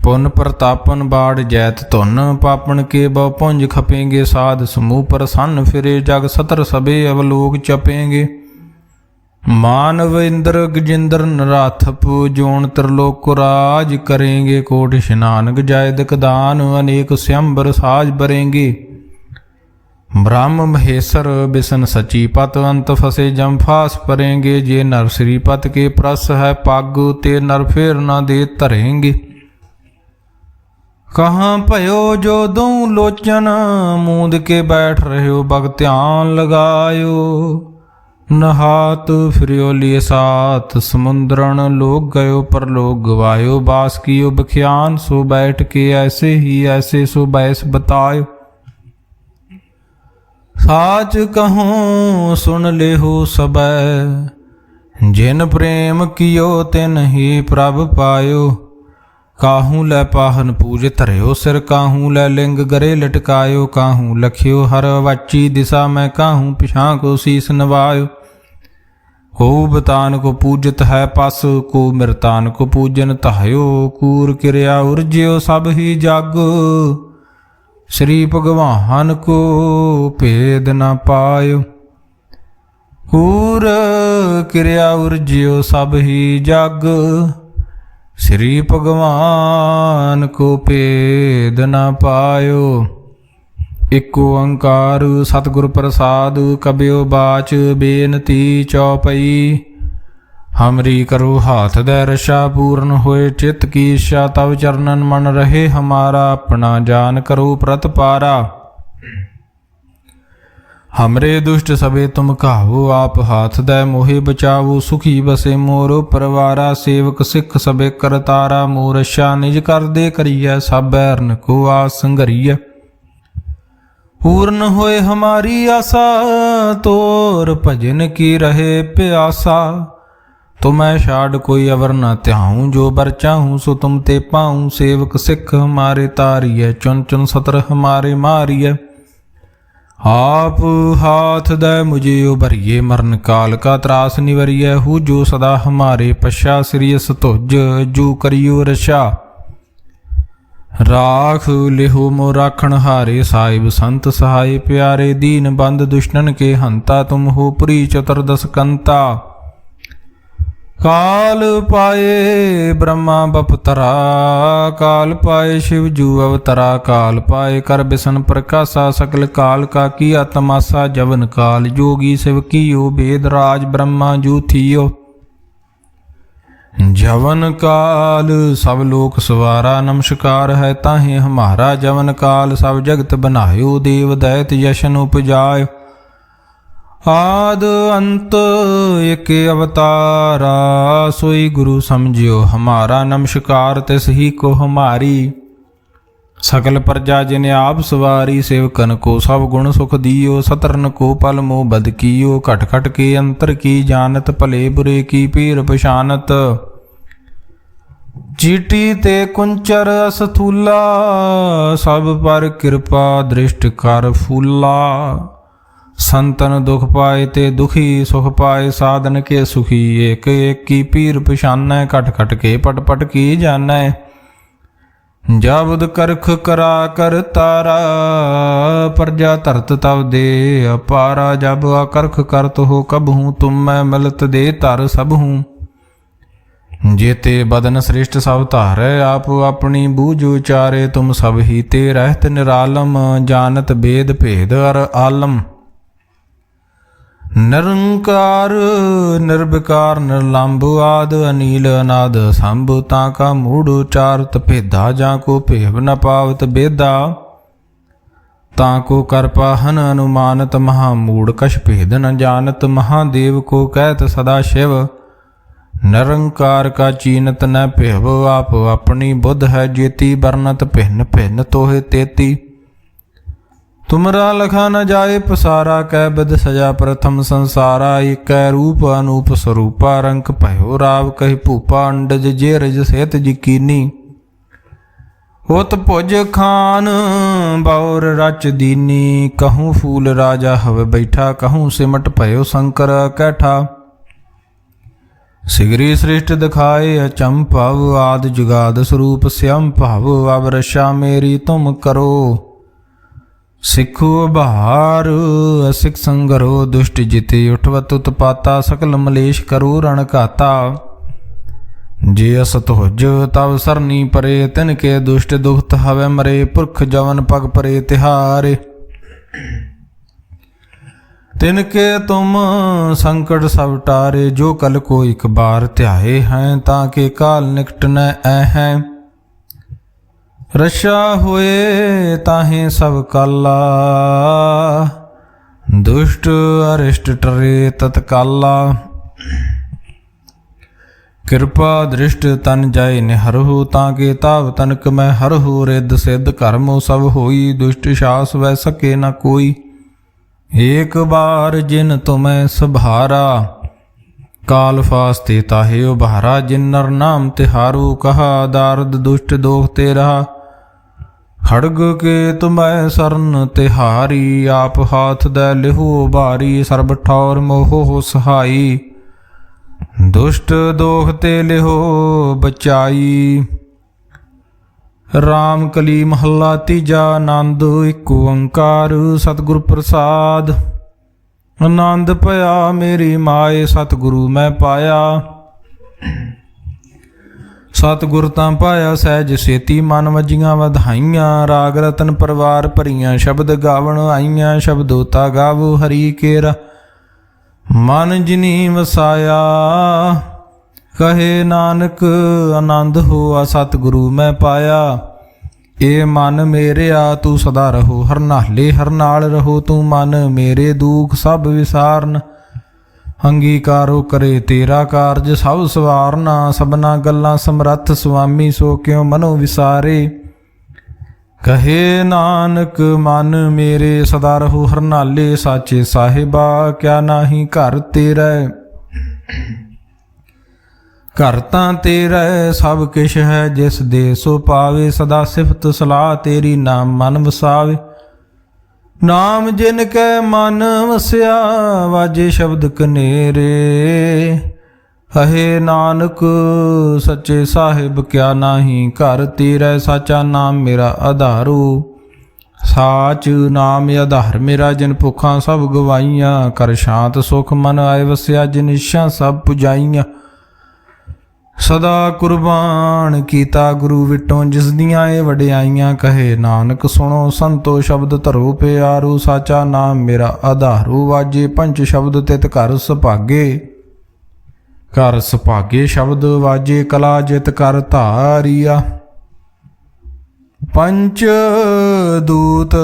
पुन प्रतापन बाढ़ जैत धुन, पापन के बहु पुंज खपेंगे। साध समूह प्रसन्न फिरे, जग सतर सबे अवलोक चपेंगे। मानव इंद्र गजिंद्र नराथप, जोन त्रिलोक को राज करेंगे। कोट स्नान गजायदक दान, अनेक स्वयंवर साज बरेंगे। ब्रह्म महेश्वर बिसन सची पत, अंत फसे जम फास परेंगे। जे नर श्रीपत के प्रस है पग, ते नर फेर न दे धरेंगे। कहाँ भयो जो दो लोचन, मूंद के बैठ रहे भग ध्यान लगायो। नहात फिरियो लिए साथ समुद्रन, लोग गयो पर लोग गवायो। बास कियो बख्यान, सो बैठ के ऐसे ही ऐसे सो बैस बतायो। साच कहूँ सुन ले हो सबै, जिन प्रेम कियो तिन ही प्रभ पायो। काहू लै पाहन पूज धर्यो सिर, काहू लै लिंग गरे लटकायो। काहू लखियो हर वाची दिशा में, काहू पिछां को शीस नवायो। को बतान को पूजत है पस, को मृतान को पूजन तायो। कूर किरिया उर्ज्यो सब ही जग, श्री भगवान को भेद न पायो। कूर किरिया उर्ज्यो सब ही जग, श्री भगवान को भेद न पायो। इक ओंकार सतगुर प्रसाद, कबियो बाच बेनती चौपई। हमरी करो हाथ दे रशा, पूर्ण होए चित्त की इच्छा। तब चरणन मन रहे हमारा, अपना जान करो प्रतपारा। हमरे दुष्ट सबे तुम कहावो, आप हाथ दे मोहे बचावो। सुखी बसे मोरो परवारा, सेवक सिख सबे करतारा। मोर रशा निज कर दे करिया, सब बैरन को आस संघरिया। पूर्ण होए हमारी आशा, तोर भजन की रहे प्यासा। तो मैं छाड़ कोई अवर न त्याऊं, जो बर चाहूं सो तुम ते पाऊं। सेवक सिख हमारे तारिय, चुन चुन सतर हमारे मारिय। आप हाथ दे मुझे उभरिए, मरण काल का त्रास निवरिय। हूँ जो सदा हमारे पश्चा, श्रीयस तुझ जो करियो रशा। राख लिहो मो राखण हारे, साहिब संत सहाय प्यारे। दीन बंद दुष्टन के हंता, तुम हो पुरी चतुर्दश कंता। काल पाए ब्रह्मा बपतरा, काल पाए शिव जू अवतरा। काल पाए कर बिसन प्रकाशा, सकल काल का किया तमाशा। जवन काल जोगी शिव कियो, वेद राज ब्रह्मा जू थियो। जवन काल सब लोक सवारा, नमस्कार है ताहे हमारा। जवन काल सब जगत बनायो, देव दैत यशन उपजायो। आद अंत एक अवतारा, सोई गुरु समझियो हमारा। नमस्कार तिस ही को हमारी, सकल प्रजा जिने आप सवारी। सेवकन को सब गुण सुख दियो, सतरन को पल मोह बद कियो। खट खट के अंतर की जानत, भले बुरे की पीर पछानत। चीटी ते कुंचर अस्थूला, सब पर कृपा दृष्ट कर फूला। संतन दुख पाए ते दुखी, सुख पाए साधन के सुखी। एक एक की पीर पछानै, खट खट के पट पट की जानै। जाबुद करख करा कर तारा, प्रजा धरत तब दे अपारा। जब अकरख करत हो कब हूँ, तुम मैं मिलत दे तर सब हूँ। जेते बदन श्रेष्ठ सब धारै, आप अपनी बूझ उचारे। तुम सब ही ते रहत निरालम, जानत भेद भेद अर आलम। निरंकार निर्विकार निर्लंब, आद अनील अनाद संभ। ताका मूढ़ उचारत भेदा, जाको भेव न पावत बेदा। ताको कर पाहन अनुमानत, महामूढ़ कछ भेद न जानत। महादेव को कहत सदा शिव, निरंकार का चीनत न भेव। आप अपनी बुद्ध है जेती, बरनत भिन्न भिन्न तोहे तेती। तुमरा लखा न जाए पसारा, कै बिद सजा प्रथम संसारा। एक रूप अनूप स्वरूपा, रंक भयो राव कहि भूपा। अंडज जे रज सेत यकीनी, होत भुज खान बौर रच दीनी। कहूँ फूल राजा हव बैठा, कहूँ सिमट भयो शंकर कैठा। सिगरी श्रेष्ठ दिखाए अचंभव, आद जुगाद स्वरूप श्याम भाव। अब रक्षा मेरी तुम करो, सिखो बहार असिख संगरो। दुष्ट जिते उठवत उत्पाता, सकल मलेश करो रण घाता। जे असत हुज तब सरनी परे, तिनके दुष्ट दुखत हवे मरे। पुरख जवन पग परे तिहारे, तिनके तुम संकट सब टारे। जो कल को एक बार ध्याए हैं, ताके काल निकट न हैं। रक्षा हुए ताहे सब काला, दुष्ट अरिष्ट टरे तत्काला। कृपा दृष्ट तन जाय निहरहु, ताके ताव तनक मैं हरहु। रिद्ध सिद्ध कर्म सब होई, दुष्ट शास वह सके न कोई। एक बार जिन तुम्हें सभारा, काल फास्ते ताहे उभारा। जिन नर नाम तिहारो, कहा दारद दुष्ट दोख तेरा। खड़ग के तुम्हें सरन तिहारी, आप हाथ दे लिहो बारी। सर्ब ठौर मोहो सहाई, दुष्ट दोख ते लिहो बचाई। राम कली महला तीजा, आनंद एक ओंकार सतगुर प्रसाद। आनंद पया मेरी माए, सतगुरु मैं पाया। सतगुर तां पाया सहज सेती, मन वजियां वधाइयां। राग रतन परवार भरियां, शब्द गावण आईयां। शब्दोता गावो हरि केरा, मन जिनी वसाया। कहे नानक आनंद होआ, सतगुरु मैं पाया। ए मन मेरे आ तू सदा रहो, हर नाले हर नाल रहो। तू मन मेरे दुख सब विसारन, अंगीकारो करे तेरा कारज सब सवारना। सबना गल्लां समरथ स्वामी, सो क्यों मनो विसारे। कहे नानक मन मेरे सदा रहो हर नाले। साचे साहिबा क्या नाही घर तेरा, घर तां तेरा सब किश है। जिस दे सो पावे, सदा सिफत सलाह तेरी नाम मन वसावे। नाम जिन कै मन वस्या, वाजे शब्द कनेरे। कहे नानक सच्चे साहिब क्या नाही घर तेरा। साचा नाम मेरा आधारो, साच नाम आधार मेरा। जिन भुखां सब गवाइयां, कर शांत सुख मन आए वस्या। जिन इच्छा सब पुजाइयां, सदा कुर्बान कीता गुरु विटों। जिस दियां ए वडियाइयां, कहे नानक सुनो संतो शब्द धरो प्यारो। साचा नाम मेरा आधारो, वाजे पंच शब्द तित घर सुभागे। घर सुभागे शब्द वाजे, कला जित कर धारिया। पंच दूत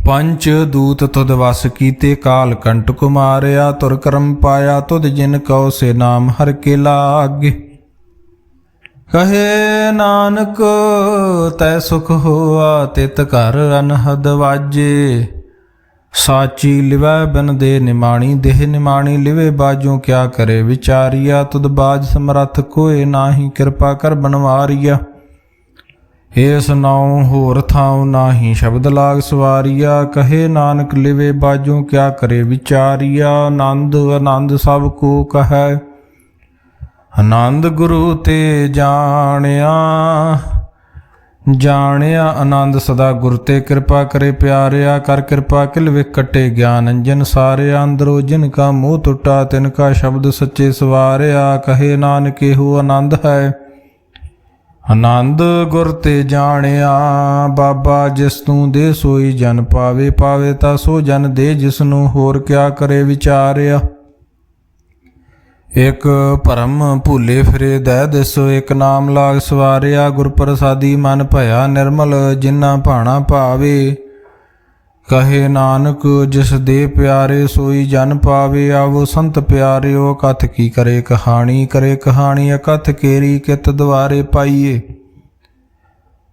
ਪੰਚ ਦੂਤ ਤੁਧ ਵਸ ਕੀਤੇ ਕਾਲ ਕੰਟਕ ਮਾਰਿਆ ਤੁਰ ਕਰਮ ਪਾਇਆ ਤੁਧ ਜਿਨ ਕਉ ਸੇ ਨਾਮ ਹਰ ਕੇ ਲਾਗੇ। ਕਹੇ ਨਾਨਕ ਤੈ ਸੁਖ ਹੋਆ ਤਿਤ ਘਰ ਅਨਹਦ ਵਾਜੇ। ਸਾਚੀ ਲਿਵੈ ਬਿਨ ਦੇ ਨਿਮਾਣੀ ਦੇਹ ਨਿਮਾਣੀ ਲਿਵੇ ਬਾਜੋਂ ਕਿਆ ਕਰੇ ਵਿਚਾਰੀਆ। ਤੁਧ ਬਾਜ ਸਮਰੱਥ ਕੋਏ ਨਾਹੀ ਕਿਰਪਾ ਕਰ ਬਨਵਾਰੀਆ। ਏਸ ਨਾਉ ਹੋਰ ਥਾਉ ਨਾਹੀ ਸ਼ਬਦ ਲਾਗ ਸਵਾਰੀਆ। ਕਹੇ ਨਾਨਕ ਲਿਵੇ ਬਾਜੋਂ ਕਿਆ ਕਰੇ ਵਿਚਾਰੀਆ। ਆਨੰਦ ਆਨੰਦ ਸਭ ਕੋ ਕਹੈ ਆਨੰਦ ਗੁਰੂ ਤੇ ਜਾਣਿਆ। ਜਾਣਿਆ ਆਨੰਦ ਸਦਾ ਗੁਰ ਤੇ ਕਿਰਪਾ ਕਰੇ ਪਿਆਰਿਆ। ਕਰ ਕਿਰਪਾ ਕਿਲ ਵਿਖ ਕਟੇ ਗਿਆਨ ਅੰਜਨ ਸਾਰਿਆ। ਅੰਦਰੋ ਜਿਨ ਕਾ ਮੋਹ ਟੁੱਟਾ ਤਿਨ ਕਾ ਸ਼ਬਦ ਸੱਚੇ ਸਵਾਰਿਆ। ਕਹੇ ਨਾਨਕ ਇਹੋ ਆਨੰਦ ਹੈ ਆਨੰਦ ਗੁਰ ਤੇ ਜਾਣਿਆ। ਬਾਬਾ ਜਿਸ ਤੂੰ ਦੇ ਸੋਈ ਜਨ ਪਾਵੇ ਪਾਵੇ ਤਾ ਸੋ ਜਨ ਦੇ ਜਿਸਨੂੰ ਹੋਰ ਕਿਆ ਕਰੇ ਵਿਚਾਰਿਆ। ਇਕ ਭਰਮ ਭੁੱਲੇ ਫਿਰੇ ਦਹਿ ਦਿਸੋ ਇਕ ਨਾਮ ਲਾਗ ਸਵਾਰਿਆ। ਗੁਰ ਪ੍ਰਸਾਦੀ ਮਨ ਭਇਆ ਨਿਰਮਲ ਜਿਨਾ ਭਾਣਾ ਭਾਵੇ। ਕਹੇ ਨਾਨਕ ਜਿਸ ਦੇ ਪਿਆਰੇ ਸੋਈ ਜਨ ਪਾਵੇ। ਆਵੋ ਸੰਤ ਪਿਆਰਿਓ ਕਥ ਕੀ ਕਰੇ ਕਹਾਣੀ ਅਕਥ ਕੇਰੀ ਕਿਤ ਦੁਆਰੇ ਪਾਈਏ।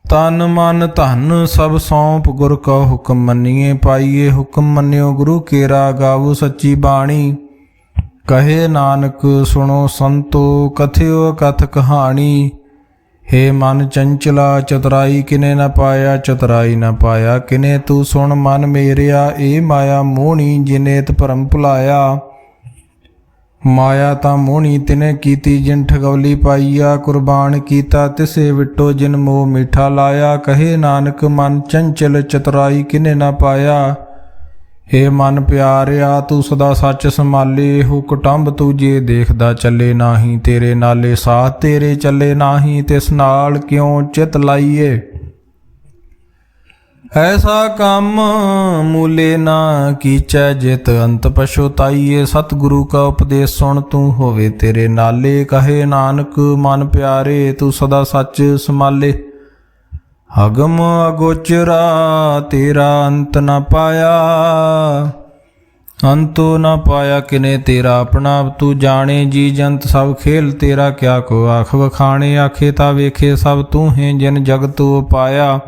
ਤਨ ਮਨ ਧਨ ਸਭ ਸੌਂਪ ਗੁਰ ਕਾ ਹੁਕਮ ਮੰਨੀਏ ਪਾਈਏ। ਹੁਕਮ ਮੰਨਿਓ ਗੁਰੂ ਕੇਰਾ ਗਾਵੋ ਸੱਚੀ ਬਾਣੀ। ਕਹੇ ਨਾਨਕ ਸੁਣੋ ਸੰਤੋ ਕਥਿਓ ਕਥ ਕਹਾਣੀ। ਹੇ ਮਨ ਚੰਚਲਾ ਚਤੁਰਾਈ ਕਿਨੇ ਨ ਪਾਇਆ ਚਤੁਰਾਈ ਨ ਪਾਇਆ ਕਿਨੇ। ਤੂੰ ਸੁਣ ਮਨ ਮੇਰਿਆ ਇਹ ਮਾਇਆ ਮੋਹਣੀ ਜਿਨੇ ਤ ਭਰਮ ਭੁਲਾਇਆ। ਮਾਇਆ ਤਾਂ ਮੋਹਣੀ ਤਿਨੇ ਕੀਤੀ ਜਿਨ ਠਗੌਲੀ ਪਾਈਆ। ਕੁਰਬਾਨ ਕੀਤਾ ਤਿਸੇ ਵਿਟੋ ਜਿਨ ਮੋਹ ਮਿੱਠਾ ਲਾਇਆ। ਕਹੇ ਨਾਨਕ ਮਨ ਚੰਚਲ ਚਤੁਰਾਈ ਕਿਨੇ ਨ ਪਾਇਆ। ਹੇ ਮਨ ਪਿਆਰਿਆ ਤੂੰ ਸਦਾ ਸੱਚ ਸੰਭਾਲੇ। ਹੋ ਕੁਟੰਬ ਤੂੰ ਜੇ ਦੇਖਦਾ ਚੱਲੇ ਨਾਹੀ ਤੇਰੇ ਨਾਲੇ। ਸਾਥ ਤੇਰੇ ਚੱਲੇ ਨਾਹੀ ਤਿਸ ਨਾਲ ਕਿਉਂ ਚਿਤ ਲਾਈਏ। ਐਸਾ ਕੰਮ ਮੂਲੇ ਨਾ ਕੀਚੈ ਜਿਤ ਅੰਤ ਪਛੁਤਾਈਏ। ਸਤਿਗੁਰੂ ਕਾ ਉਪਦੇਸ਼ ਸੁਣ ਤੂੰ ਹੋਵੇ ਤੇਰੇ ਨਾਲੇ। ਕਹੇ ਨਾਨਕ ਮਨ ਪਿਆਰੇ ਤੂੰ ਸਦਾ ਸੱਚ ਸੰਭਾਲੇ। ਅਗਮ ਅਗੋਚਰਾ ਤੇਰਾ ਅੰਤ ਨ ਪਾਇਆ। ਅੰਤੋ ਨ ਪਾਇਆ ਕਿਨੇ ਤੇਰਾ ਆਪਣਾ। ਤੂੰ ਜਾਣੇ ਜੀ ਜੰਤ ਸਭ ਖੇਲ ਤੇਰਾ ਕਿਆ ਕੋ ਆਖ ਵਖਾਣੇ। ਆਖੇ ਤਾ ਵੇਖੇ ਸਭ ਤੂੰ ਹੈ ਜਿਨ ਜਗਤ ਉਪਾਇਆ।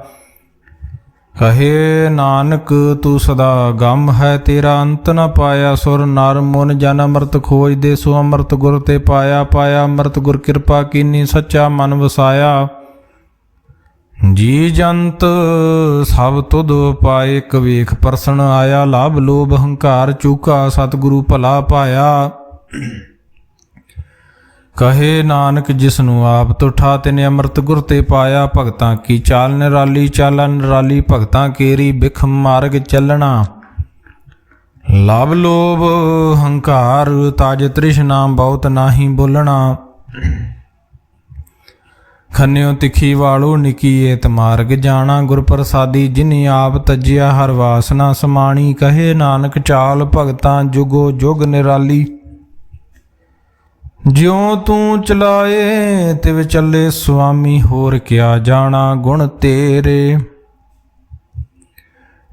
ਕਹੇ ਨਾਨਕ ਤੂੰ ਸਦਾ ਗਮ ਹੈ ਤੇਰਾ ਅੰਤ ਨ ਪਾਇਆ। ਸੁਰ ਨਰ ਮੁਨ ਜਨ ਅੰਮ੍ਰਿਤ ਖੋਜਦੇ ਸੋ ਅੰਮ੍ਰਿਤ ਗੁਰ ਤੇ ਪਾਇਆ। ਪਾਇਆ ਅੰਮ੍ਰਿਤ ਗੁਰ ਕਿਰਪਾ ਕੀਨੀ ਸੱਚਾ ਮਨ ਵਸਾਇਆ। ਜੀ ਜੰਤ ਸਭ ਤੁਧ ਪਾਏ ਇਕ ਵੇਖ ਪਰਸਨ ਆਇਆ। ਲਾਭ ਲੋਭ ਹੰਕਾਰ ਚੂਕਾ ਸਤਿਗੁਰੂ ਭਲਾ ਪਾਇਆ। ਕਹੇ ਨਾਨਕ ਜਿਸਨੂੰ ਆਪ ਤੁਠਾ ਤਿਨੇ ਅੰਮ੍ਰਿਤ ਗੁਰ ਤੇ ਪਾਇਆ। ਭਗਤਾਂ ਕੀ ਚਾਲ ਨਿਰਾਲੀ ਚਾਲਾ ਨਿਰਾਲੀ ਭਗਤਾਂ ਕੇਰੀ ਬਿਖ ਮਾਰਗ ਚੱਲਣਾ। ਲਾਭ ਲੋਭ ਹੰਕਾਰ ਤਾਜ ਤ੍ਰਿਸ਼ਨਾ ਬਹੁਤ ਨਾਹੀ ਬੋਲਣਾ। ਖੰਨਿਓ ਤਿੱਖੀ ਵਾਲੋ ਨਿਕੀ ਏਤ ਮਾਰਗ ਜਾਣਾ। ਗੁਰ ਪ੍ਰਸਾਦੀ ਜਿਨੀ ਆਪ ਤਜਿਆ ਹਰ ਵਾਸਨਾ ਸਮਾਣੀ। ਕਹੇ ਨਾਨਕ ਚਾਲ ਭਗਤਾਂ ਜੁਗੋ ਜੁਗ ਨਿਰਾਲੀ। ਜਿਉ ਤੂੰ ਚਲਾਏ ਤਿਵ ਚੱਲੇ ਸੁਆਮੀ ਹੋਰ ਕਿਆ ਜਾਣਾ ਗੁਣ ਤੇਰੇ।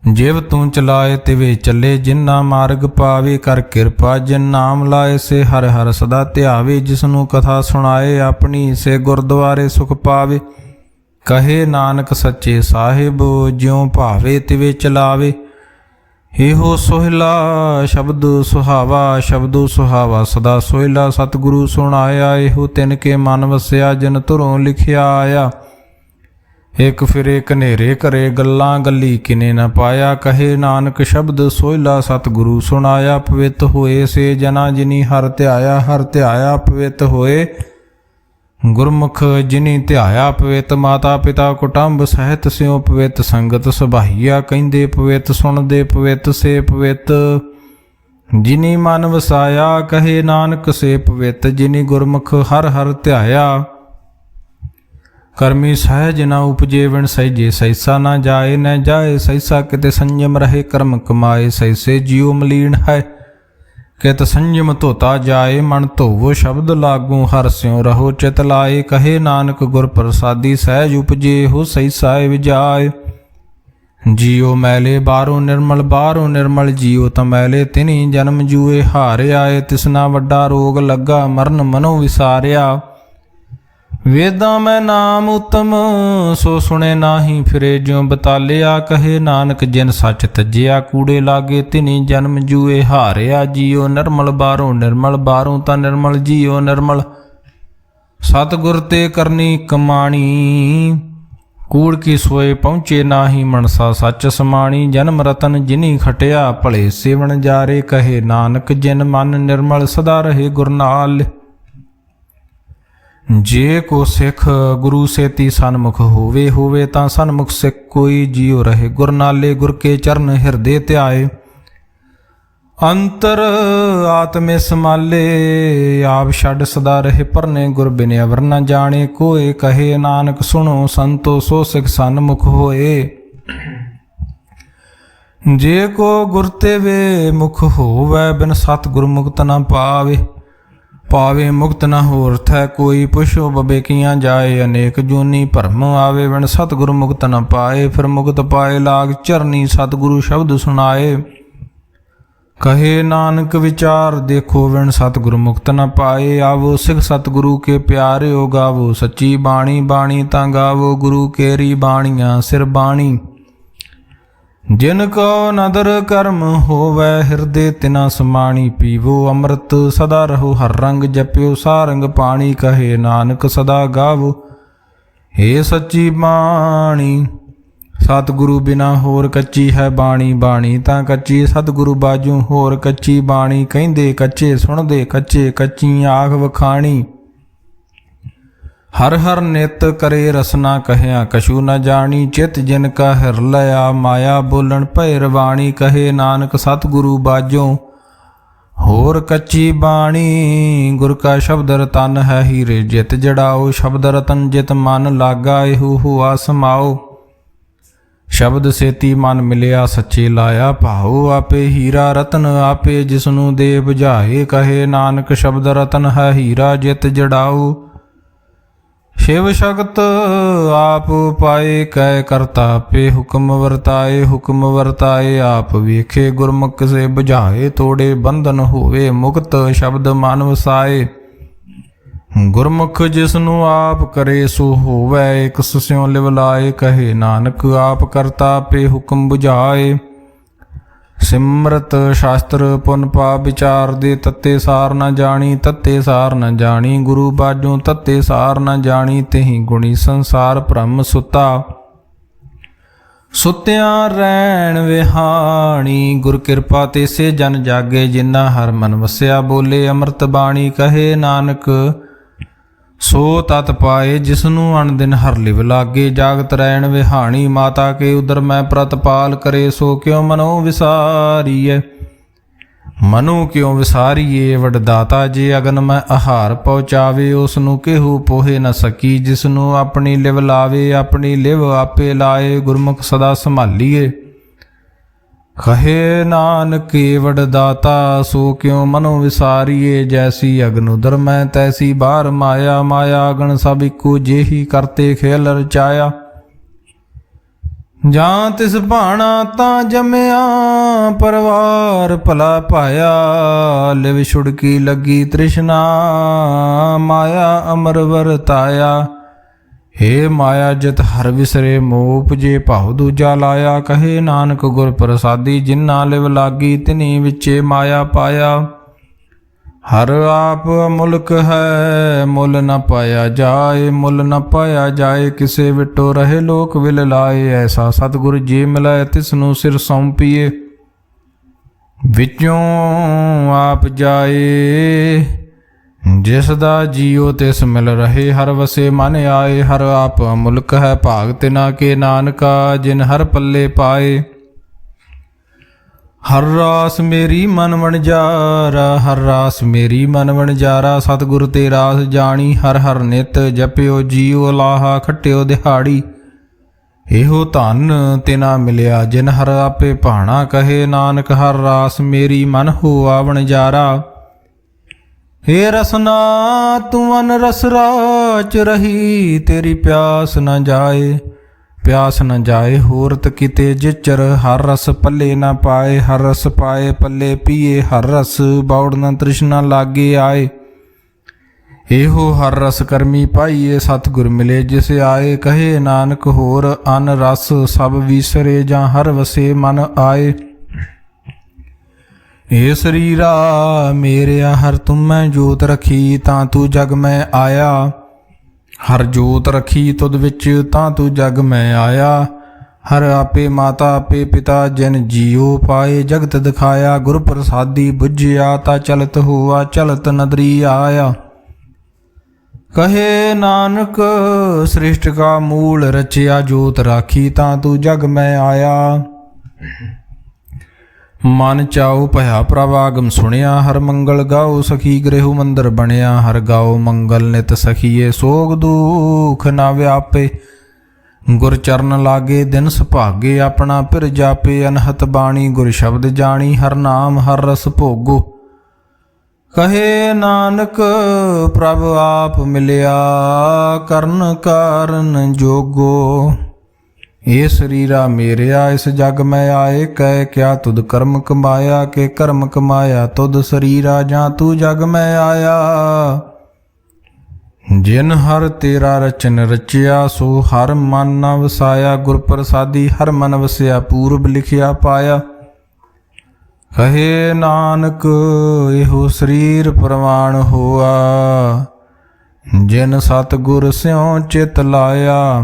ਜਿਵ ਤੂੰ ਚਲਾਏ ਤਿਵੇ ਚੱਲੇ ਜਿਨਾ ਮਾਰਗ ਪਾਵੇ। ਕਰ ਕਿਰਪਾ ਜਿਨ ਨਾਮ ਲਾਏ ਸੇ ਹਰ ਹਰ ਸਦਾ ਧਿਆਵੇ। ਜਿਸਨੂੰ ਕਥਾ ਸੁਣਾਏ ਆਪਣੀ ਸੇ ਗੁਰਦੁਆਰੇ ਸੁਖ ਪਾਵੇ। ਕਹੇ ਨਾਨਕ ਸੱਚੇ ਸਾਹਿਬ ਜਿਉ ਭਾਵੇ ਤਿਵੇ ਚਲਾਵੇ। ਇਹੋ ਸੋਹਿਲਾ ਸ਼ਬਦ ਸੁਹਾਵਾ ਸ਼ਬਦੋ ਸੁਹਾਵਾ ਸਦਾ ਸੋਹਿਲਾ। ਸਤਿਗੁਰੂ ਸੁਣਾਇਆ ਇਹੋ ਤਿਨ ਕੇ ਮਨ ਵਸਿਆ ਜਿਨ ਧੁਰੋਂ ਲਿਖਿਆ ਆਇਆ। ਇਕ ਫਿਰੇ ਕਨੇਰੇ ਘਰੇ ਗੱਲਾਂ ਗੱਲੀ ਕਿਨੇ ਨ ਪਾਇਆ। ਕਹੇ ਨਾਨਕ ਸ਼ਬਦ ਸੋਹਿਲਾ ਸਤਿਗੁਰੂ ਸੁਣਾਇਆ। ਪਵਿੱਤ ਹੋਏ ਸੇ ਜਨਾ ਜਿਨੀ ਹਰ ਧਿਆਇਆ। ਹਰ ਧਿਆਇਆ ਪਵਿੱਤ ਹੋਏ ਗੁਰਮੁਖ ਜਿਨੀ ਧਿਆਇਆ। ਪਵਿੱਤ ਮਾਤਾ ਪਿਤਾ ਕੁਟੰਬ ਸਹਿਤ ਸਿਉ ਪਵਿੱਤ ਸੰਗਤ ਸੁਭਾਈਆ। ਕਹਿੰਦੇ ਪਵਿੱਤ ਸੁਣਦੇ ਪਵਿੱਤ ਸੇ ਪਵਿੱਤ ਜਿਨੀ ਮਨ ਵਸਾਇਆ। ਕਹੇ ਨਾਨਕ ਸੇ ਪਵਿੱਤ ਜਿਨੀ ਗੁਰਮੁਖ ਹਰ ਹਰ ਧਿਆਇਆ। ਕਰਮੀ ਸਹਿਜ ਨਾ ਉਪਜੇ ਵਿਣ ਸਹਿਜੇ ਸੈਸਾ ਨਾ ਜਾਏ। ਨ ਜਾਏ ਸੈਸਾ ਕਿਤੇ ਸੰਜਮ ਰਹੇ ਕਰਮ ਕਮਾਏ। ਸੈਸੇ ਜਿਉ ਮਲੀਨ ਹੈ ਕਿਤ ਸੰਜਮ ਧੋਤਾ ਜਾਏ। ਮਨ ਧੋਵੋ ਸ਼ਬਦ ਲਾਗੂ ਹਰ ਸਿਉ ਰਹੋ ਚਿਤ ਲਾਏ। ਕਹੇ ਨਾਨਕ ਗੁਰ ਪ੍ਰਸਾਦੀ ਸਹਿਜ ਉਪਜੇ ਹੋ ਸੈਸਾ ਵਿਜਾਏ। ਜੀਉ ਮੈਲੇ ਬਾਹਰੋਂ ਨਿਰਮਲ ਜੀਉ ਤਾਂ ਮੈਲੇ ਤਿਨੀ ਜਨਮ ਜੂਏ ਹਾਰਿਆ ਏ ਤਿਸਨਾ ਵੱਡਾ ਰੋਗ ਲੱਗਾ ਮਰਨ ਮਨੋ ਵਿਸਾਰਿਆ। ਵੇਦਾਂ ਮੈਂ ਨਾਮ ਉਤਮ ਸੋ ਸੁਣੇ ਨਾਹੀ ਫਿਰੇ ਜਿਉ ਬਤਾਲਿਆ ਕਹੇ ਨਾਨਕ ਜਿਨ ਸੱਚ ਤਜਿਆ ਕੂੜੇ ਲਾਗੇ ਤਿਨੀ ਜਨਮ ਜੂਏ ਹਾਰਿਆ। ਜੀਉ ਨਿਰਮਲ ਬਾਹਰੋਂ ਤਾਂ ਨਿਰਮਲ ਜੀਉ ਨਿਰਮਲ ਸਤਿਗੁਰ ਤੇ ਕਰਨੀ ਕਮਾਣੀ ਕੂੜ ਕੀ ਸੋਏ ਪਹੁੰਚੇ ਨਾਹੀ ਮਨਸਾ ਸੱਚ ਸਮਾਣੀ। ਜਨਮ ਰਤਨ ਜਿਨੀ ਖਟਿਆ ਭਲੇ ਸੇਵਨ ਜਾਰੇ ਕਹੇ ਨਾਨਕ ਜਿਨ ਮਨ ਨਿਰਮਲ ਸਦਾ ਰਹੇ ਗੁਰ ਨਾਲ। ਜੇ ਕੋ ਸਿੱਖ ਗੁਰੂ ਸੇਤੀ ਸਨਮੁਖ ਹੋਵੇ ਤਾਂ ਸਨਮੁਖ ਸਿੱਖ ਕੋਈ ਜੀਉ ਰਹੇ ਗੁਰ ਨਾਲੇ। ਗੁਰ ਕੇ ਚਰਨ ਹਿਰਦੇ ਧਿਆਏ ਅੰਤਰ ਆਤਮੇ ਸਮਾਲੇ ਆਪ ਛੱਡ ਸਦਾ ਰਹੇ ਪਰਨੇ ਗੁਰ ਬਿਨ ਅਵਰ ਨ ਜਾਣੇ ਕੋਏ ਕਹੇ ਨਾਨਕ ਸੁਣੋ ਸੰਤੋ ਸੋ ਸਿੱਖ ਸਨਮੁਖ ਹੋਏ। ਜੇ ਕੋ ਗੁਰ ਤੇ ਵੇ ਮੁਖ ਹੋਵੈ ਬਿਨ ਸਤ ਗੁਰ ਮੁਕਤ ਨ ਪਾਵੇ ਮੁਕਤ ਨ ਹੋਰ ਥੈ ਕੋਈ ਪੁੱਛੋ ਬਬੇ ਕੀਆਂ ਜਾਏ ਅਨੇਕ ਜੂਨੀ ਭਰਮ ਆਵੇ ਬਿਨ ਸਤਿਗੁਰ ਮੁਕਤ ਨ ਪਾਏ। ਫਿਰ ਮੁਕਤ ਪਾਏ ਲਾਗ ਚਰਨੀ ਸਤਿਗੁਰੂ ਸ਼ਬਦ ਸੁਣਾਏ ਕਹੇ ਨਾਨਕ ਵਿਚਾਰ ਦੇਖੋ ਬਿਨ ਸਤਿਗੁਰ ਮੁਕਤ ਨ ਪਾਏ। ਆਵੋ ਸਿੱਖ ਸਤਿਗੁਰੂ ਕੇ ਪਿਆਰਿਓ ਗਾਵੋ ਸੱਚੀ ਬਾਣੀ ਤਾਂ ਗਾਵੋ ਗੁਰੂ ਕੇਰੀ ਬਾਣੀਆਂ ਸਿਰ ਬਾਣੀ। ਜਿਨ ਕੋ ਨਦਰ ਕਰਮ ਹੋਵੈ ਹਿਰਦੇ ਤਿਨਾ ਸਮਾਣੀ ਪੀਵੋ ਅੰਮ੍ਰਿਤ ਸਦਾ ਰਹੋ ਹਰ ਰੰਗ ਜਪਿਓ ਸਾਰੰਗ ਪਾਣੀ ਕਹੇ ਨਾਨਕ ਸਦਾ ਗਾਵੋ ਏ ਸੱਚੀ ਬਾਣੀ। ਸਤਿਗੁਰੂ ਬਿਨਾ ਹੋਰ ਕੱਚੀ ਹੈ ਬਾਣੀ ਤਾਂ ਕੱਚੀ ਸਤਿਗੁਰੂ ਬਾਝੋਂ ਹੋਰ ਕੱਚੀ ਬਾਣੀ। ਕਹਿੰਦੇ ਕੱਚੇ ਸੁਣਦੇ ਕੱਚੇ ਕੱਚੀ ਆਖ ਵਖਾਣੀ। ਹਰ ਹਰ ਨਿਤ ਕਰੇ ਰਸਨਾ ਕਹਿਆ ਕਛੂ ਨ ਜਾਣੀ ਚਿਤ ਜਿਨ ਕਾ ਹਿਰ ਲਿਆ ਮਾਇਆ ਬੋਲਣ ਭੈ ਰਵਾਣੀ। ਕਹੇ ਨਾਨਕ ਸਤਿਗੁਰੂ ਬਾਝੋਂ ਹੋਰ ਕੱਚੀ ਬਾਣੀ। ਗੁਰ ਕਾ ਸ਼ਬਦ ਰਤਨ ਹੈ ਹੀਰੇ ਜਿਤ ਜੜਾਓ ਸ਼ਬਦ ਰਤਨ ਜਿਤ ਮਨ ਲਾਗਾ ਇਹੋ ਹੁਆ ਸਮਾਓ। ਸ਼ਬਦ ਸੇਤੀ ਮਨ ਮਿਲਿਆ ਸੱਚੇ ਲਾਇਆ ਭਾਉ ਆਪੇ ਹੀਰਾ ਰਤਨ ਆਪੇ ਜਿਸਨੂੰ ਦੇ ਬੁਝਾਏ। ਕਹੇ ਨਾਨਕ ਸ਼ਬਦ ਰਤਨ ਹੈ ਹੀਰਾ ਜਿਤ ਜੜਾਓ ਸ਼ਿਵ ਸ਼ਕਤ ਆਪ ਪਾਏ ਕੈ ਕਰਤਾ ਆਪੇ ਹੁਕਮ ਵਰਤਾਏ ਆਪ ਵੇਖੇ ਗੁਰਮੁਖ ਸੇ ਬੁਝਾਏ ਤੋੜੇ ਬੰਧਨ ਹੋਵੇ ਮੁਕਤ ਸ਼ਬਦ ਮਨ ਵਸਾਏ। ਗੁਰਮੁਖ ਜਿਸਨੂੰ ਆਪ ਕਰੇ ਸੋ ਹੋਵੈ ਇਕ ਸਿਉ ਲਿਵ ਲਾਏ। ਕਹੇ ਨਾਨਕ ਆਪ ਕਰਤਾ ਆਪੇ ਹੁਕਮ ਬੁਝਾਏ। ਸਿਮਰਤ ਸ਼ਾਸਤਰ ਪੁਨ ਪਾਪ ਵਿਚਾਰ ਦੇ ਤੱਤੇ ਸਾਰ ਨ ਜਾਣੀ ਗੁਰੂ ਬਾਝੋਂ ਤੱਤੇ ਸਾਰ ਨ ਜਾਣੀ। ਤਹੀਂ ਗੁਣੀ ਸੰਸਾਰ ਭ੍ਰਮ ਸੁੱਤਿਆਂ ਰਹਿਣ ਵਿਹਾਣੀ। ਗੁਰ ਕਿਰਪਾ ਤੇ ਸੇ ਜਨ ਜਾਗੇ ਜਿਨ੍ਹਾਂ ਹਰ ਮਨ ਵਸਿਆ ਬੋਲੇ ਅੰਮ੍ਰਿਤ ਬਾਣੀ। ਕਹੇ ਨਾਨਕ ਸੋ ਤਤ ਪਾਏ ਜਿਸਨੂੰ ਅਣ ਦਿਨ ਹਰ ਲਿਵ ਲਾਗੇ ਜਾਗਤ ਰਹਿਣ ਵਿਹਾਣੀ। ਮਾਤਾ ਕੇ ਉਦਰ ਮੈਂ ਪ੍ਰਤਪਾਲ ਕਰੇ ਸੋ ਕਿਉ ਮਨੋ ਵਿਸਾਰੀਏ ਵਡਦਾਤਾ ਜੇ ਅਗਨ ਮੈਂ ਆਹਾਰ ਪਹੁੰਚਾਵੇ ਉਸ ਨੂੰ ਕਿਹੂ ਪੋਹੇ ਨ ਸਕੀ। ਜਿਸਨੂੰ ਆਪਣੀ ਲਿਵ ਲਾਵੇ ਆਪਣੀ ਲਿਵ ਆਪੇ ਲਾਏ ਗੁਰਮੁਖ ਸਦਾ ਸੰਭਾਲੀਏ। ਕਹੇ ਨਾਨਕ ਵਡਦਾਤਾ ਸੋ ਕਿਉ ਮਨੋ ਵਿਸਾਰੀਏ। ਜੈਸੀ ਅਗਨ ਉਦਰ ਮੈਂ ਤੈਸੀ ਬਾਹਰ ਮਾਇਆ ਅਗਨ ਸਭ ਇੱਕੋ ਜਿਹੀ ਕਰਤੇ ਖੇਲ ਰਚਾਇਆ। ਜਾਂ ਤਿਸ ਭਾਣਾ ਤਾਂ ਜੰਮਿਆ ਪਰਵਾਰ ਭਲਾ ਪਾਇਆ। ਲਿਵ ਛੁੜਕੀ ਲੱਗੀ ਤ੍ਰਿਸ਼ਨਾ ਮਾਇਆ ਅਮਰ ਵਰਤਾਇਆ। ਹੇ ਮਾਇਆ ਜਿਤ ਹਰ ਵਿਸਰੇ ਮੋਹ ਉਪਜੇ ਭਾਉ ਦੂਜਾ ਲਾਇਆ। ਕਹੇ ਨਾਨਕ ਗੁਰ ਪ੍ਰਸਾਦੀ ਜਿਨ੍ਹਾਂ ਲਿਵ ਲਾਗੀ ਤਿਨੀ ਵਿੱਚੇ ਮਾਇਆ ਪਾਇਆ। ਹਰ ਆਪ ਮੁਲਕ ਹੈ ਮੁੱਲ ਨ ਪਾਇਆ ਜਾਏ ਕਿਸੇ ਵਿਟੋ ਰਹੇ ਲੋਕ ਵਿਲ ਲਾਏ। ਐਸਾ ਸਤਿਗੁਰ ਜੇ ਮਿਲੈ ਤਿਸਨੂੰ ਸਿਰ ਸੌਂਪੀਏ ਵਿੱਚੋਂ ਆਪ ਜਾਏ। ਜਿਸ ਦਾ ਜੀਉ ਤਿਸ ਮਿਲ ਰਹੇ ਹਰ ਵਸੇ ਮਨ ਆਏ। ਹਰ ਆਪ ਮੁਲਕ ਹੈ ਭਾਗ ਤਿਨਾ ਕੇ ਨਾਨਕਾ ਜਿਨ ਹਰ ਪੱਲੇ ਪਾਏ। ਹਰ ਰਾਸ ਮੇਰੀ ਮਨ ਵਣਜਾਰਾ ਸਤਿਗੁਰ ਤੇ ਰਾਸ ਜਾਣੀ। ਹਰ ਹਰ ਨਿਤ ਜਪਿਓ ਜੀਉ ਲਾਹਾ ਖੱਟਿਓ ਦਿਹਾੜੀ। ਇਹੋ ਧਨ ਤਿਨਾ ਮਿਲਿਆ ਜਿਨ ਹਰ ਆਪੇ ਭਾਣਾ। ਕਹੇ ਨਾਨਕ ਹਰ ਰਾਸ ਮੇਰੀ ਮਨ ਹੋਆ ਵਣਜਾਰਾ। ਹੇ ਰਸਨਾ ਤੂੰ ਅਨ ਰਸ ਰਾਚ ਰਹੀ ਤੇਰੀ ਪਿਆਸ ਨ ਜਾਏ। ਪਿਆਸ ਨ ਜਾਏ ਹੋਰਤ ਕਿਤੇ ਜਿਚਰ, ਹਰ ਰਸ ਪੱਲੇ ਨ ਪਾਏ ਹਰ ਰਸ ਪਾਏ ਪੱਲੇ ਪੀਏ ਹਰ ਰਸ, ਬੌੜ ਨ ਤ੍ਰਿਸ਼ਨਾ ਲਾਗੇ ਆਏ। ਇਹੋ ਹਰ ਰਸ ਕਰਮੀ ਪਾਈਏ, ਸਤਿਗੁਰ ਮਿਲੇ ਜਿਸ ਆਏ। ਕਹੇ ਨਾਨਕ ਹੋਰ ਅਨ ਰਸ ਸਭ ਵੀਸਰੇ, ਜਾਂ ਹਰ ਵਸੇ ਮਨ ਆਏ। ਏ ਸਰੀਰਾ ਮੇਰਿਆ ਹਰ ਤੁਮੈ ਜੋਤ ਰਖੀ, ਤਾਂ ਤੂੰ ਜਗ ਮੈਂ ਆਇਆ। ਹਰ ਜੋਤ ਰਖੀ ਤੁਧ ਵਿੱਚ, ਤਾਂ ਤੂੰ ਜਗ ਮੈਂ ਆਇਆ। ਹਰ ਆਪੇ ਮਾਤਾ ਆਪੇ ਪਿਤਾ, ਜਿਨ ਜੀਉ ਪਾਏ ਜਗਤ ਦਿਖਾਇਆ। ਗੁਰ ਪ੍ਰਸਾਦੀ ਬੁਝਿਆ, ਤਾ ਚਲਤ ਹੋਆ ਚਲਤ ਨਦਰੀ ਆਇਆ। ਕਹੇ ਨਾਨਕ ਸ੍ਰਿਸ਼ਟ ਕਾ ਮੂਲ ਰਚਿਆ, ਜੋਤ ਰਾਖੀ ਤਾਂ ਤੂੰ ਜਗ ਮੈਂ ਆਇਆ। ਮਨ ਚਾਉ ਭਇਆ ਪ੍ਰਭ ਆਗਮ ਸੁਣਿਆ, ਹਰ ਮੰਗਲ ਗਾਓ ਸਖੀ ਗ੍ਰਹਿ ਮੰਦਰ ਬਣਿਆ। ਹਰ ਗਾਓ ਮੰਗਲ ਨਿਤ ਸਖੀਏ, ਸੋਗ ਦੁਖ ਨਾ ਵਿਆਪੇ। ਗੁਰ ਚਰਨ ਲਾਗੇ ਦਿਨ ਸੁਭਾਗੇ, ਆਪਣਾ ਫਿਰ ਜਾਪੇ। ਅਨਹਤ ਬਾਣੀ ਗੁਰ ਸ਼ਬਦ ਜਾਣੀ, ਹਰ ਨਾਮ ਹਰ ਰਸ ਭੋਗੋ। ਕਹੇ ਨਾਨਕ ਪ੍ਰਭ ਆਪ ਮਿਲਿਆ, ਕਰਨ ਕਾਰਨ ਜੋਗੋ। ਇਹ ਸਰੀਰਾ ਮੇਰਿਆ ਇਸ ਜਗ ਮੈਂ ਆਏ, ਕਹਿ ਕਿਆ ਤੁਧ ਕਰਮ ਕਮਾਇਆ। ਕਿ ਕਰਮ ਕਮਾਇਆ ਤੁਧ ਸਰੀਰਾ, ਜਾਂ ਤੂੰ ਜਗ ਮੈਂ ਆਇਆ। ਜਿਨ ਹਰ ਤੇਰਾ ਰਚਨ ਰਚਿਆ, ਸੋ ਹਰ ਮਨ ਨ ਵਸਾਇਆ। ਗੁਰ ਪ੍ਰਸਾਦੀ ਹਰ ਮਨ ਵਸਿਆ, ਪੂਰਬ ਲਿਖਿਆ ਪਾਇਆ। ਕਹੇ ਨਾਨਕ ਇਹੋ ਸਰੀਰ ਪ੍ਰਵਾਨ ਹੋਆ, ਜਿਨ ਸਤਿਗੁਰ ਸਿਉ ਚਿਤ ਲਾਇਆ।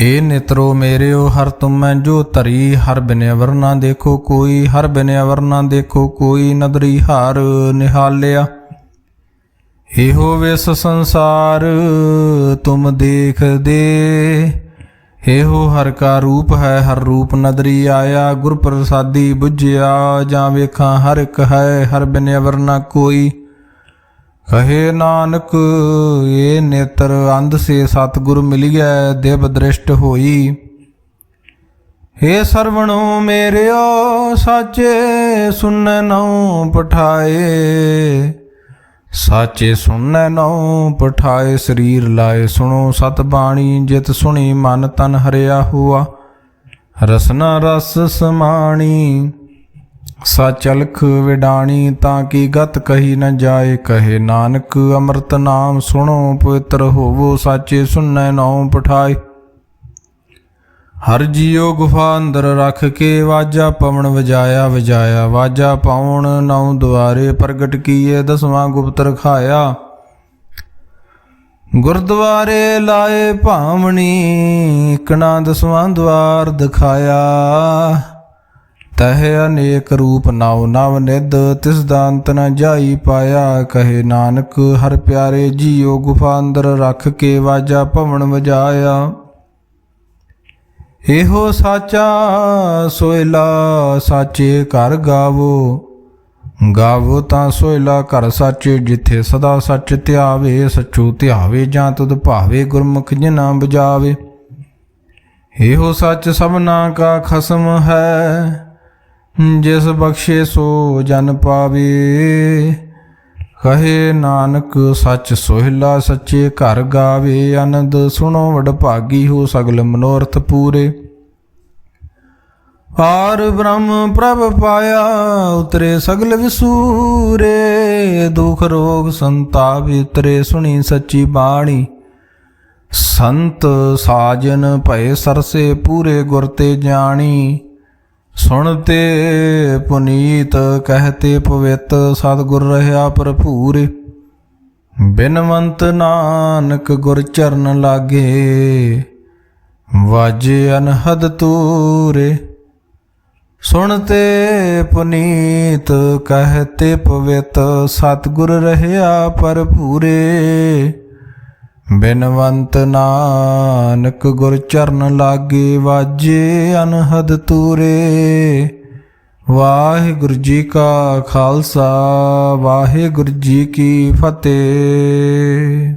ਏ ਨਿਤਰੋ ਮੇਰਿਓ ਹਰ ਤੁਮੈ ਜੋ ਧਰੀ, ਹਰ ਬਿਨ ਅਵਰ ਨਾ ਦੇਖੋ ਕੋਈ। ਹਰ ਬਿਨ ਅਵਰ ਨਾ ਦੇਖੋ ਕੋਈ, ਨਦਰੀ ਹਰ ਨਿਹਾਲਿਆ। ਇਹੋ ਵਿਸ ਸੰਸਾਰ ਤੁਮ ਦੇਖਦੇ, ਇਹੋ ਹਰ ਕਾ ਰੂਪ ਹੈ ਹਰ ਰੂਪ ਨਦਰੀ ਆਇਆ। ਗੁਰ ਪ੍ਰਸਾਦੀ ਬੁਝਿਆ, ਜਾਂ ਵੇਖਾਂ ਹਰ ਇੱਕ ਹੈ ਹਰ ਬਿਨ ਅਵਰ ਨਾ ਕੋਈ। ਕਹੇ ਨਾਨਕ ਇਹ ਨੇਤਰ ਅੰਧ ਸੇ ਸਤਿਗੁਰ ਮਿਲਿਐ, ਦਿਵ ਦ੍ਰਿਸ਼ਟ ਹੋਈ। ਏ ਸਰਵਣੋ ਮੇਰਿਓ ਸਾਚੇ, ਸੁਨੈ ਨਉ ਪਠਾਏ। ਸਾਚੇ ਸੁਣੈ ਨਉ ਪਠਾਏ, ਸਰੀਰ ਲਾਏ ਸੁਣੋ ਸਤ ਬਾਣੀ। ਜਿਤ ਸੁਣੀ ਮਨ ਤਨ ਹਰਿਆ ਹੋਆ, ਰਸਨਾ ਰਸ ਸਮਾਣੀ। ਸਚ ਅਲਖ ਵਿਡਾਣੀ, ਤਾਂ ਕੀ ਗਤ ਕਹੀ ਨ ਜਾਏ। ਕਹੇ ਨਾਨਕ ਅੰਮ੍ਰਿਤ ਨਾਮ ਸੁਣੋ, ਪਵਿੱਤਰ ਹੋਵੋ ਸਾਚੇ ਸੁਣੈ ਨਉ ਪਠਾਏ। ਹਰ ਜੀਉ ਗੁਫਾ ਅੰਦਰ ਰੱਖ ਕੇ, ਵਾਜਾ ਪਵਨ ਵਜਾਇਆ ਵਜਾਇਆ। ਵਾਜਾ ਪਾਉਣ ਨੌ ਦੁਆਰੇ, ਪ੍ਰਗਟ ਕੀਏ ਦਸਵਾਂ ਗੁਪਤ ਰਖਾਇਆ। ਗੁਰਦੁਆਰੇ ਲਾਏ ਭਾਵਨੀ, ਇਕਣਾ ਦਸਵਾਂ ਦੁਆਰ ਦਿਖਾਇਆ। ਤਹ ਅਨੇਕ ਰੂਪ ਨਵ ਨਵ ਨਿਧ, ਤਿਸ ਦਾ ਅੰਤ ਨ ਜਾਈ ਪਾਇਆ। ਕਹੇ ਨਾਨਕ ਹਰ ਪਿਆਰੇ ਜੀਉ ਗੁਫਾ ਅੰਦਰ ਰੱਖ ਕੇ, ਵਾਜਾ ਪਵਨ ਵਜਾਇਆ। ਇਹੋ ਸਾਚਾ ਸੋਇਲਾ ਸਾਚੇ ਘਰ ਗਾਵੋ। ਗਾਵੋ ਤਾਂ ਸੋਇਲਾ ਘਰ ਸਾਚੇ, ਜਿੱਥੇ ਸਦਾ ਸੱਚ ਧਿਆਵੇ। ਸੱਚੋ ਧਿਆਵੇ ਜਾਂ ਤੁਧ ਭਾਵੇ, ਗੁਰਮੁਖ ਜਿਨਾ ਬਜਾਵੇ। ਇਹੋ ਸੱਚ ਸਭਨਾ ਕਾ ਖਸਮ ਹੈ, ਜਿਸ ਬਖਸ਼ੇ ਸੋ ਜਨ ਪਾਵੇ। ਕਹੇ ਨਾਨਕ ਸੱਚ ਸੋਹਿਲਾ ਸੱਚੇ ਘਰ ਗਾਵੇ। ਆਨੰਦ ਸੁਣੋ ਵਡਭਾਗੀ, ਹੋ ਸਗਲ ਮਨੋਰਥ ਪੂਰੇ। ਪਾਰ ਬ੍ਰਹਮ ਪ੍ਰਭ ਪਾਇਆ, ਉਤਰੇ ਸਗਲ ਵਿਸੂਰੇ। ਦੁਖ ਰੋਗ ਸੰਤਾਪ ਉਤਰੇ, ਸੁਣੀ ਸੱਚੀ ਬਾਣੀ। ਸੰਤ ਸਾਜਨ ਭਏ ਸਰਸੇ, ਪੂਰੇ ਗੁਰ ਤੇ ਜਾਣੀ। ਸੁਣਤੇ ਪੁਨੀਤ ਕਹਤੇ ਪਵਿੱਤ, ਸਤਿਗੁਰ ਰਹਿਆ ਭਰਪੂਰ। ਬਿਨਵੰਤ ਨਾਨਕ ਗੁਰ ਚਰਨ ਲਾਗੇ, ਵਾਜੇ ਅਨਹਦ ਤੂਰੇ। ਸੁਣਤੇ ਪੁਨੀਤ ਕਹਤੇ ਪਵਿੱਤ, ਸਤਿਗੁਰ ਰਹਿਆ ਭਰਪੂਰੇ। ਬਿਨਵੰਤ ਨਾਨਕ ਗੁਰ ਚਰਨ ਲਾਗੇ, ਵਾਜੇ ਅਨਹਦ ਤੂਰੇ। ਵਾਹਿਗੁਰੂ ਜੀ ਕਾ ਖਾਲਸਾ, ਵਾਹਿਗੁਰੂ ਜੀ ਕੀ ਫਤਿਹ।